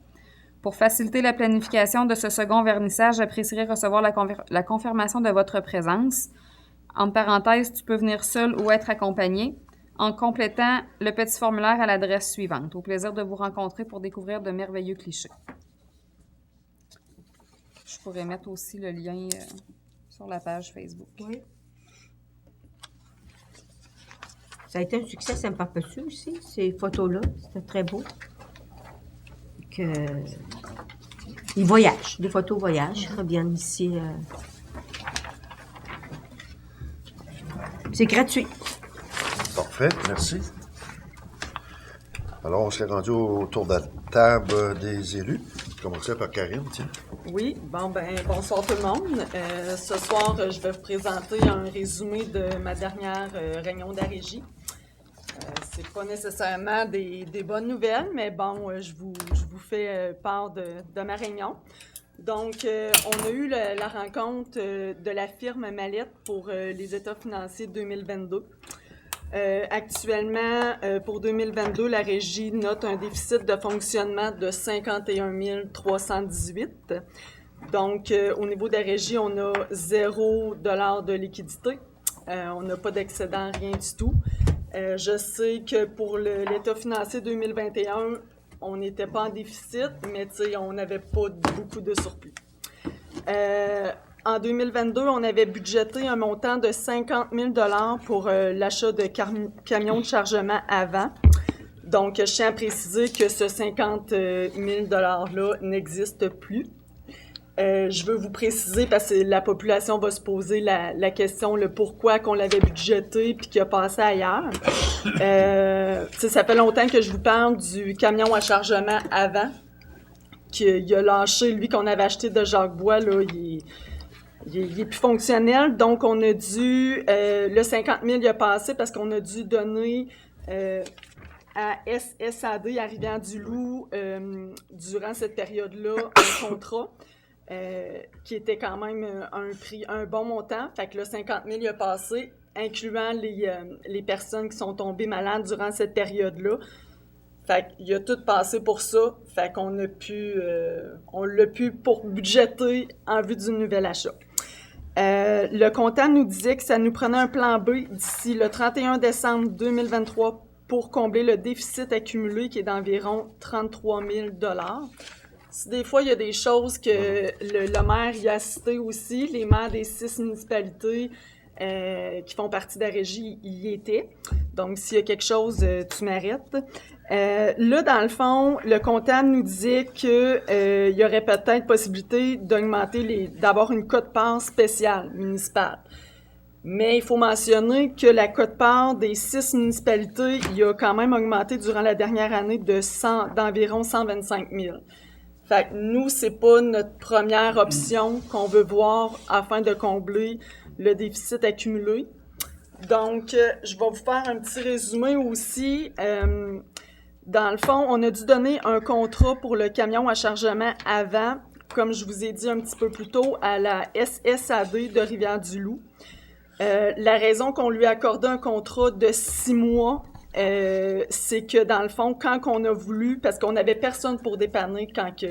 Pour faciliter la planification de ce second vernissage, j'apprécierais recevoir la confirmation de votre présence. En parenthèse, tu peux venir seul ou être accompagné, en complétant le petit formulaire à l'adresse suivante. Au plaisir de vous rencontrer pour découvrir de merveilleux clichés. Je pourrais mettre aussi le lien sur la page Facebook. Oui. Ça a été un succès Saint-Pamphile aussi, ces photos-là. C'était très beau. Ils voyagent, des photos voyagent. Ils reviennent ici. C'est gratuit. Parfait, merci. Alors, on s'est rendu autour de la table des élus. Je commencerai par Karine, tiens. Oui, bonsoir tout le monde. Ce soir, je vais vous présenter un résumé de ma dernière réunion de la régie. C'est pas nécessairement des bonnes nouvelles, mais bon, je vous fais part de ma réunion. Donc, on a eu la rencontre de la firme Mallette pour les états financiers 2022. Actuellement, pour 2022, la régie note un déficit de fonctionnement de 51 318. Donc, au niveau de la régie, on a 0 $ de liquidité. On n'a pas d'excédent, rien du tout. Je sais que pour l'état financier 2021, on n'était pas en déficit, mais on n'avait pas beaucoup de surplus. En 2022, on avait budgété un montant de 50 000 $ pour l'achat de camions de chargement avant. Donc, je tiens à préciser que ce 50 000 $-là n'existe plus. Je veux vous préciser, parce que la population va se poser la question, le pourquoi qu'on l'avait budgété puis qu'il a passé ailleurs. Ça fait longtemps que je vous parle du camion à chargement avant, qu'il a lâché, lui, qu'on avait acheté de Jacques Bois, là, il est plus fonctionnel. Donc, on a dû, le 50 000 il a passé parce qu'on a dû donner à SSAD, à Rivière-du-Loup, durant cette période-là, un contrat. Qui était quand même un bon montant. Fait que le 50 000 il a passé, incluant les personnes qui sont tombées malades durant cette période-là. Fait qu'il a tout passé pour ça. Fait qu'on on l'a pu pour budgéter en vue du nouvel achat. Le comptable nous disait que ça nous prenait un plan B d'ici le 31 décembre 2023 pour combler le déficit accumulé qui est d'environ 33 000 $. Si des fois, il y a des choses que le maire y a cité aussi, les maires des 6 municipalités qui font partie de la régie y étaient. Donc, s'il y a quelque chose, tu m'arrêtes. Là, dans le fond, le comptable nous disait qu'il y aurait peut-être possibilité d'avoir une quote-part spéciale municipale. Mais il faut mentionner que la quote-part des 6 municipalités, il a quand même augmenté durant la dernière année d'environ 125 000. Fait que nous, c'est pas notre première option qu'on veut voir afin de combler le déficit accumulé. Donc, je vais vous faire un petit résumé aussi. Dans le fond, on a dû donner un contrat pour le camion à chargement avant, comme je vous ai dit un petit peu plus tôt, à la SSAD de Rivière-du-Loup. La raison qu'on lui a accordé un contrat de 6 mois, c'est que dans le fond, quand on a voulu, parce qu'on n'avait personne pour dépanner quand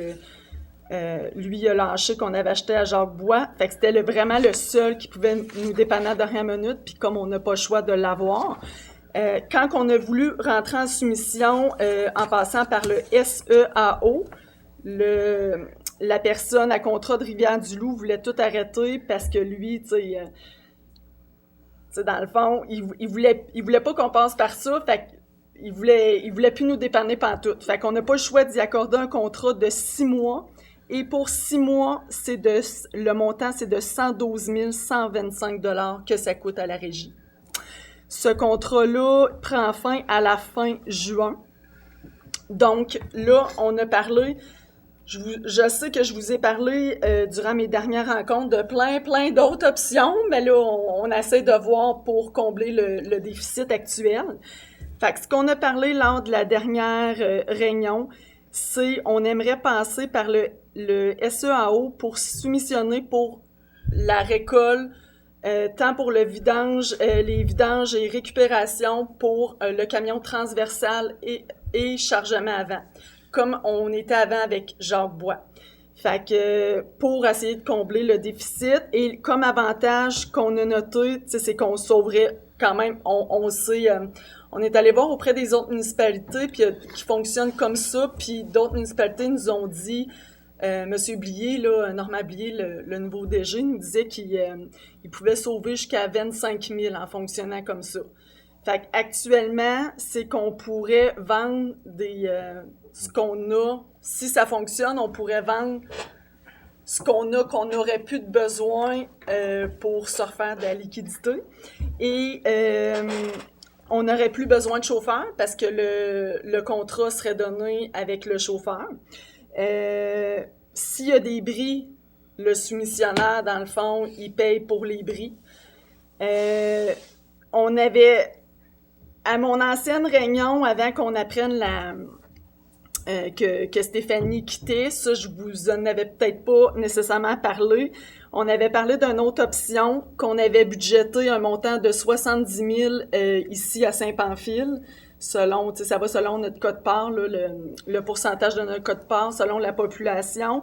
lui a lâché qu'on avait acheté à Jacques Bois, fait que c'était vraiment le seul qui pouvait nous dépanner à dernière minute, puis comme on n'a pas le choix de l'avoir, quand on a voulu rentrer en soumission en passant par le SEAO, la personne à contrat de Rivière-du-Loup voulait tout arrêter parce que lui, tu sais, dans le fond, il voulait pas qu'on passe par ça, fait qu'il voulait plus nous dépanner pantoute. Fait qu'on n'a pas le choix d'y accorder un contrat de 6 mois. Et pour 6 mois, le montant, c'est de 112 125 $ que ça coûte à la régie. Ce contrat-là prend fin à la fin juin. Donc là, on a parlé... Je sais que je vous ai parlé durant mes dernières rencontres de plein d'autres options, mais là, on essaie de voir pour combler le déficit actuel. Fait que ce qu'on a parlé lors de la dernière réunion, c'est on aimerait passer par le SEAO pour soumissionner pour la récolte, tant pour le vidange, les vidanges et récupération pour le camion transversal et chargement avant, comme on était avant avec Jacques Bois. Fait que pour essayer de combler le déficit, et comme avantage qu'on a noté, c'est qu'on sauverait quand même, on sait, on est allé voir auprès des autres municipalités puis qui fonctionnent comme ça, puis d'autres municipalités nous ont dit, Monsieur Blier, là, Normand Blier, le nouveau DG, nous disait qu'il pouvait sauver jusqu'à 25 000 en fonctionnant comme ça. Fait qu'actuellement, c'est qu'on pourrait vendre ce qu'on a. Si ça fonctionne, on pourrait vendre ce qu'on a, qu'on n'aurait plus de besoin pour se refaire de la liquidité. Et on n'aurait plus besoin de chauffeur parce que le contrat serait donné avec le chauffeur. S'il y a des bris, le soumissionnaire, dans le fond, il paye pour les bris. On avait... À mon ancienne réunion, avant qu'on apprenne que Stéphanie quittait, ça, je vous en avais peut-être pas nécessairement parlé. On avait parlé d'une autre option, qu'on avait budgété un montant de 70 000 ici à Saint-Pamphile, selon, tu sais, ça va selon notre quote-part, le pourcentage de notre quote-part, selon la population,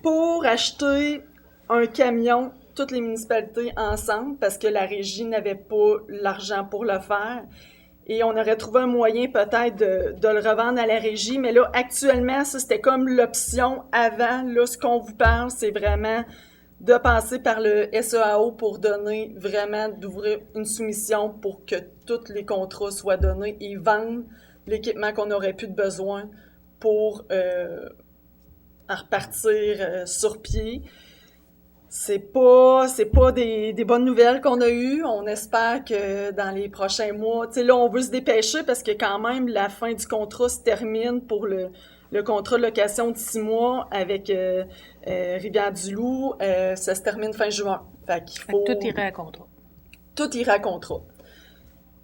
pour acheter un camion, toutes les municipalités ensemble, parce que la régie n'avait pas l'argent pour le faire. Et on aurait trouvé un moyen peut-être de le revendre à la régie. Mais là, actuellement, ça, c'était comme l'option avant. Là, ce qu'on vous parle, c'est vraiment de passer par le SEAO pour d'ouvrir une soumission pour que tous les contrats soient donnés et vendre l'équipement qu'on aurait plus de besoin pour repartir sur pied. C'est pas des bonnes nouvelles qu'on a eues. On espère que dans les prochains mois, tu sais, là, on veut se dépêcher parce que quand même, la fin du contrat se termine pour le contrat de location de 6 mois avec Rivière-du-Loup. Ça se termine fin juin. Fait qu'il faut... Tout irait à contrat. Tout ira à contrat.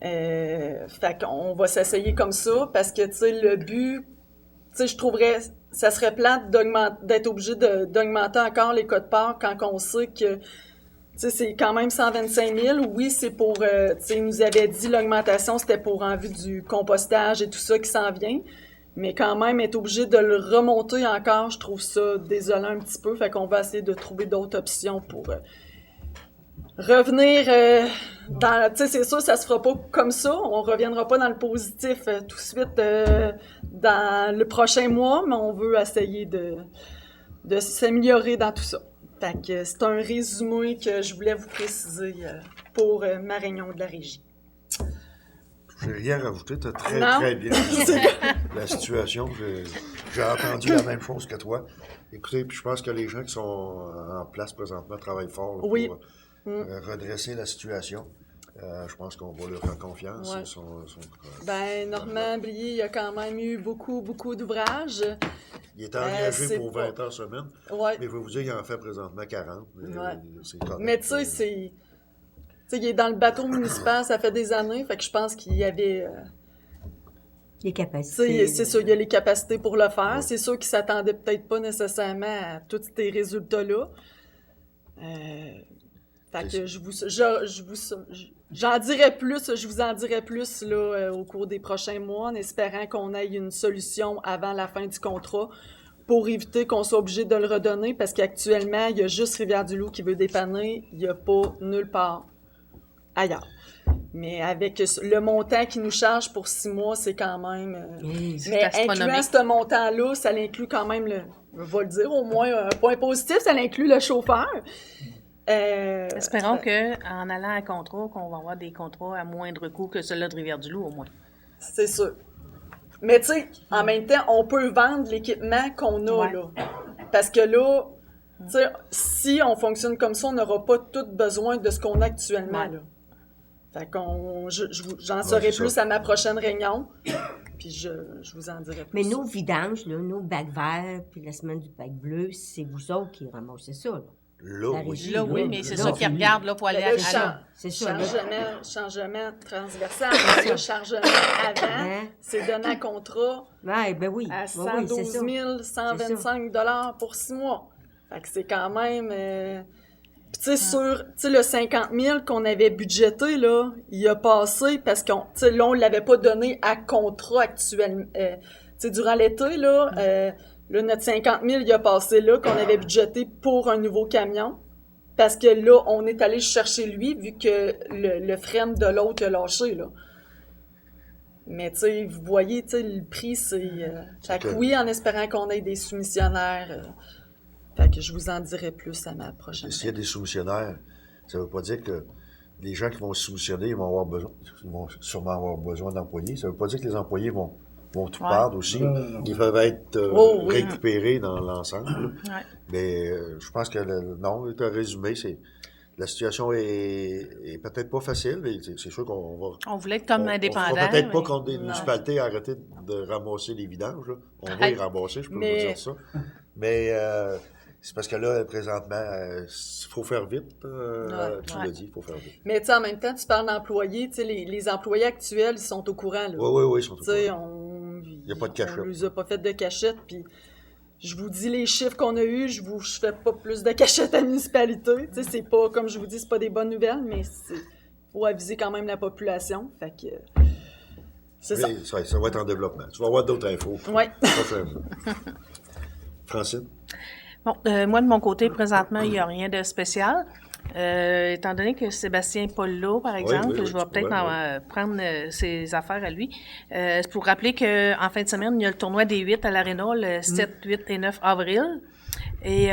Fait qu'on va s'essayer comme ça parce que, tu sais, le but, tu sais, je trouverais, ça serait plate d'être obligé d'augmenter encore les quotes-parts quand on sait que, tu sais, c'est quand même 125 000. Oui, c'est pour, tu sais, il nous avait dit l'augmentation, c'était pour en vue du compostage et tout ça qui s'en vient. Mais quand même, être obligé de le remonter encore, je trouve ça désolant un petit peu. Fait qu'on va essayer de trouver d'autres options pour revenir dans... Tu sais, c'est sûr, ça se fera pas comme ça. On reviendra pas dans le positif tout de suite dans le prochain mois, mais on veut essayer de s'améliorer dans tout ça. Fait que c'est un résumé que je voulais vous préciser pour ma réunion de la régie. J'ai rien rajouté, tu as très bien résumé la situation. J'ai entendu la même chose que toi. Écoutez, puis je pense que les gens qui sont en place présentement travaillent fort là, oui. pour redresser la situation. Je pense qu'on va leur faire confiance. Ouais. Normand Blier, il a quand même eu beaucoup d'ouvrages. Il est engagé pour 20 heures semaine. Ouais. Mais je vais vous dire qu'il en fait présentement 40. C'est correct. Mais tu sais, c'est... Tu sais, il est dans le bateau municipal, ça fait des années, fait que je pense qu'il y avait... les capacités. C'est sûr, il y a les capacités pour le faire. Ouais. C'est sûr qu'il ne s'attendait peut-être pas nécessairement à tous ces résultats-là. Fait que je vous en dirai plus là, au cours des prochains mois, en espérant qu'on ait une solution avant la fin du contrat pour éviter qu'on soit obligé de le redonner, parce qu'actuellement, il y a juste Rivière-du-Loup qui veut dépanner, il n'y a pas nulle part ailleurs. Mais avec le montant qu'ils nous chargent pour 6 mois, c'est quand même... mais incluant ce montant-là, ça l'inclut quand même, je vais le dire, au moins un point positif, ça l'inclut le chauffeur. Espérons qu'en allant à contrat, qu'on va avoir des contrats à moindre coût que ceux-là de Rivière-du-Loup, au moins. C'est sûr. Mais tu sais, en même temps, on peut vendre l'équipement qu'on a, là. Parce que là, tu sais, si on fonctionne comme ça, on n'aura pas tout besoin de ce qu'on a actuellement, là. Fait qu'on, j'en saurai plus à ma prochaine réunion, puis je vous en dirai plus. Mais nos vidanges, là, nos bacs verts, puis la semaine du bac bleu, c'est vous autres qui ramassez ça, là. Là, oui, mais c'est ça qu'ils regardent là, pour aller à ça. C'est ça. Changement transversal. Le chargement avant, c'est donné à contrat à 112 125 $ pour 6 mois. Fait que c'est quand même... Puis, tu sais, le 50 000 qu'on avait budgété, là, il a passé parce qu'on, tu sais, là, on l'avait pas donné à contrat actuellement. Tu sais, durant l'été, là, là, notre 50 000, il a passé là, qu'on avait budgété pour un nouveau camion. Parce que là, on est allé chercher lui, vu que le frame de l'autre a lâché, là. Mais, tu sais, vous voyez, tu sais, le prix, c'est... fait que oui, en espérant qu'on ait des soumissionnaires... fait que je vous en dirai plus à ma prochaine. S'il y a des soumissionnaires, ça ne veut pas dire que les gens qui vont soumissionner, ils vont sûrement avoir besoin d'employés. Ça ne veut pas dire que les employés vont tout perdre aussi. Non. Ils peuvent être récupérés dans l'ensemble. Mais je pense que, non, tu as résumé, la situation est peut-être pas facile, mais c'est sûr qu'on va... On voulait être comme indépendant. On va peut-être pas contre des municipalités arrêter de ramasser les vidanges. Là. On va les ramasser, je peux vous dire ça. Mais c'est parce que là, présentement, il faut faire vite. Tu l'as dit, il faut faire vite. Mais tu sais, en même temps, tu parles d'employés. Tu sais, les employés actuels, ils sont au courant. Oui, ils sont au courant. Il n'y a pas de cachette. On ne nous a pas fait de cachette. Puis je vous dis les chiffres qu'on a eus, je fais pas plus de cachette à la municipalité. Tu sais, c'est pas, comme je vous dis, c'est pas des bonnes nouvelles, mais il faut aviser quand même la population. Fait que c'est ça. Ça va être en développement. Tu vas avoir d'autres infos. Oui. Francine? Bon, moi, de mon côté, présentement, il n'y a rien de spécial. Étant donné que Sébastien n'est pas là, par exemple, oui, je vais tu peut-être pourrais, prendre ses affaires à lui. C'est pour rappeler qu'en fin de semaine, il y a le tournoi des 8 à l'Arena, le 7, 8 et 9 avril. Et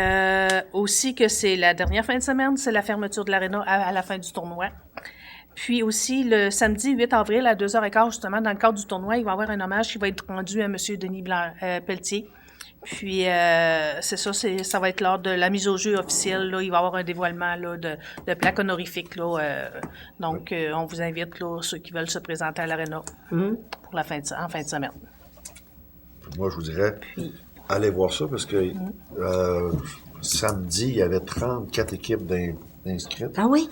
aussi que c'est la dernière fin de semaine, c'est la fermeture de l'Arena à la fin du tournoi. Puis aussi, le samedi 8 avril à 2h15, justement, dans le cadre du tournoi, il va y avoir un hommage qui va être rendu à M. Denis Pelletier. Puis, c'est ça, ça va être lors de la mise au jeu officielle. Là, il va y avoir un dévoilement là, de plaques honorifiques. Là, donc, on vous invite, là, ceux qui veulent se présenter à l'Arena pour en fin de semaine. Moi, je vous dirais, allez voir ça parce que samedi, il y avait 34 équipes d'inscrites. Ah oui?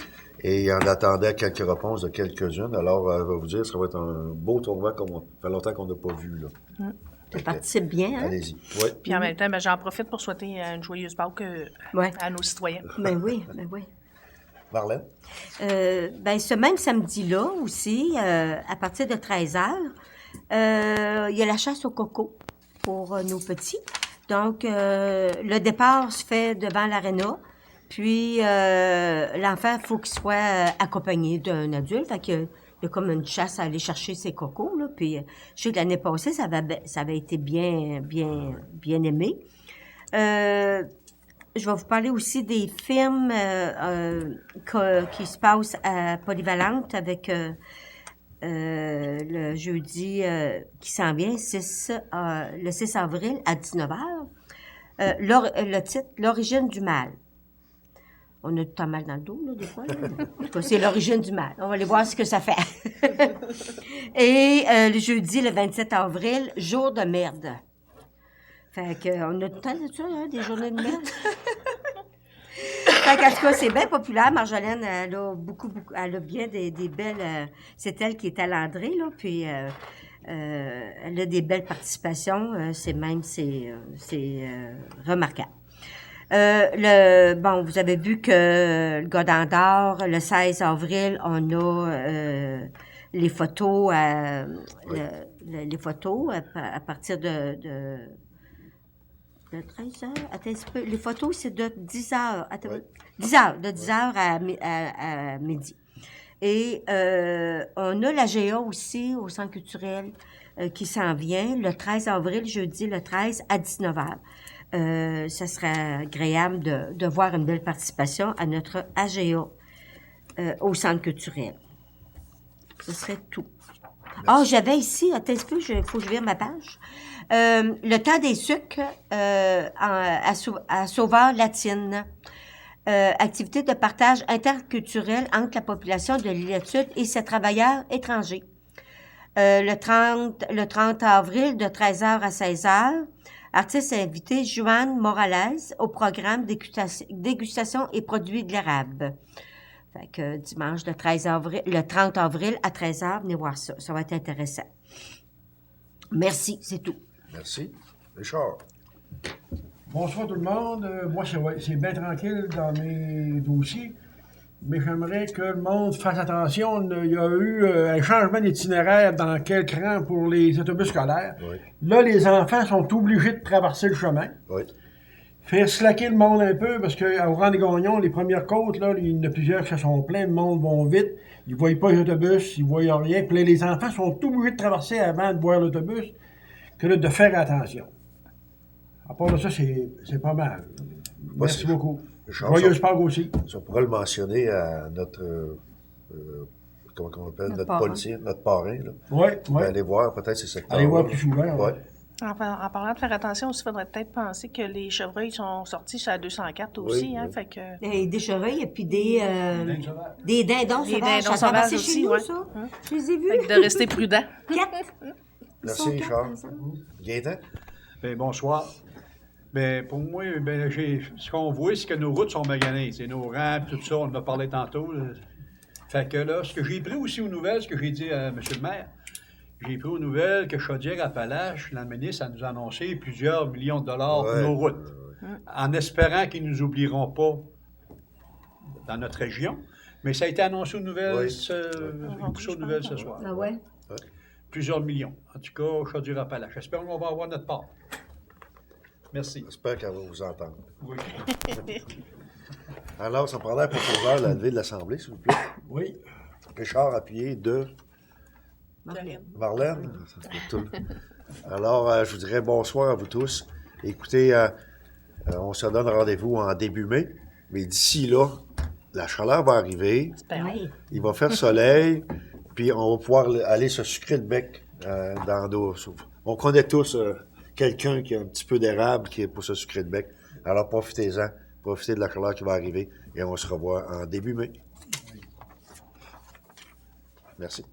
Et on attendait quelques réponses de quelques-unes. Alors, je vais vous dire, ça va être un beau tournoi comme ça fait longtemps qu'on n'a pas vu. Là. Tu participes bien, hein? Allez-y. Ouais. Puis en même temps, j'en profite pour souhaiter une joyeuse Pâques à nos citoyens. Ben oui, ben oui. Marlène? Ce même samedi-là aussi, à partir de 13h, il y a la chasse au coco pour nos petits. Donc, le départ se fait devant l'aréna. Puis, l'enfant, il faut qu'il soit accompagné d'un adulte. Fait qu'il y a comme une chasse à aller chercher ses cocos, là. Puis, je sais que l'année passée, ça avait été bien aimé. Je vais vous parler aussi des films qui se passent à Polyvalente avec le jeudi qui s'en vient, le 6 avril à 19h. Le titre, « L'origine du mal ». On a tout le mal dans le dos, là, des fois. Là. En tout cas, c'est l'origine du mal. On va aller voir ce que ça fait. Et le jeudi, le 27 avril, jour de merde. Fait qu'on a tout le temps de ça, hein, des journées de merde. Fait qu'en tout cas, c'est bien populaire. Marjolaine, elle a elle a bien des belles... c'est elle qui est à l'André, là, puis elle a des belles participations. C'est remarquable. Vous avez vu que le Godin d'or, le 16 avril, on a les photos à partir de 13h. Attends un petit peu. Les photos, c'est de 10h. De 10h à midi. Et on a la GA aussi au Centre culturel qui s'en vient le 13 avril, jeudi le 13 à 19h. Ça serait agréable de voir une belle participation à notre AGA au Centre culturel. Ce serait tout. J'avais ici, attends un peu, il faut que je vire ma page. Le temps des sucres à Sauveur-Latine. Activité de partage interculturel entre la population de l'île-Sud et ses travailleurs étrangers. Le 30 avril, de 13h à 16h, artiste invité Joanne Morales au programme dégustation et produits de l'érable. Fait que dimanche le 30 avril à 13h, venez voir ça. Ça va être intéressant. Merci, c'est tout. Merci. Richard? Bonsoir tout le monde. Moi, c'est bien tranquille dans mes dossiers, mais j'aimerais que le monde fasse attention. Il y a eu un changement d'itinéraire dans quelques rangs pour les autobus scolaires. Oui. Là, les enfants sont obligés de traverser le chemin. Oui. Faire slacker le monde un peu, parce qu'au rang des Gagnons, les premières côtes, là, il y en a plusieurs qui se sont pleins, le monde va vite, ils ne voient pas les autobus, ils ne voient rien. Puis là, les enfants sont obligés de traverser avant de voir l'autobus, que là, de faire attention. À part de ça, c'est pas mal. Merci beaucoup. Joyeuse Pâques aussi. On pourra le mentionner à notre, comment on appelle, notre policier, notre parrain. Oui, oui. Allez voir peut-être ces secteurs. Allez voir plus souvent. Ouais. En parlant de faire attention aussi, il faudrait peut-être penser que les chevreuils sont sortis sur la 204 aussi. Oui, hein, oui. fait que... Et des chevreuils et puis des dindons sauvages. Des dindons Ça a sauvages chez aussi, nous, ouais. ça. Je les ai vus. Fait que de rester prudent. 4. Merci, Richard. Gaëtan? Bien, bonsoir. Bien, pour moi, ce qu'on voit, c'est que nos routes sont maganées. C'est nos rampes, tout ça, on en a parlé tantôt. Là. Fait que là, ce que j'ai pris aussi aux nouvelles, ce que j'ai dit à M. le maire, j'ai pris aux nouvelles que Chaudière-Appalaches, la ministre, a nous annoncé plusieurs millions de dollars pour nos routes, en espérant qu'ils ne nous oublieront pas dans notre région. Mais ça a été annoncé aux nouvelles, aux nouvelles ce soir. Ah ouais? Plusieurs millions. En tout cas, Chaudière-Appalaches. J'espère qu'on va avoir notre part. Merci. J'espère qu'elle va vous entendre. Oui. Alors, ça prendrait un proposeur de la levée de l'Assemblée, s'il vous plaît. Oui. Richard, appuyé de Marlène. Ça fait tout. Alors, je vous dirais bonsoir à vous tous. Écoutez, on se donne rendez-vous en début mai, mais d'ici là, la chaleur va arriver. Oui. Il va faire soleil, puis on va pouvoir aller se sucrer le bec dans l'eau. On connaît tous quelqu'un qui a un petit peu d'érable qui est pour se sucrer le bec. Alors profitez-en, profitez de la chaleur qui va arriver et on se revoit en début mai. Merci.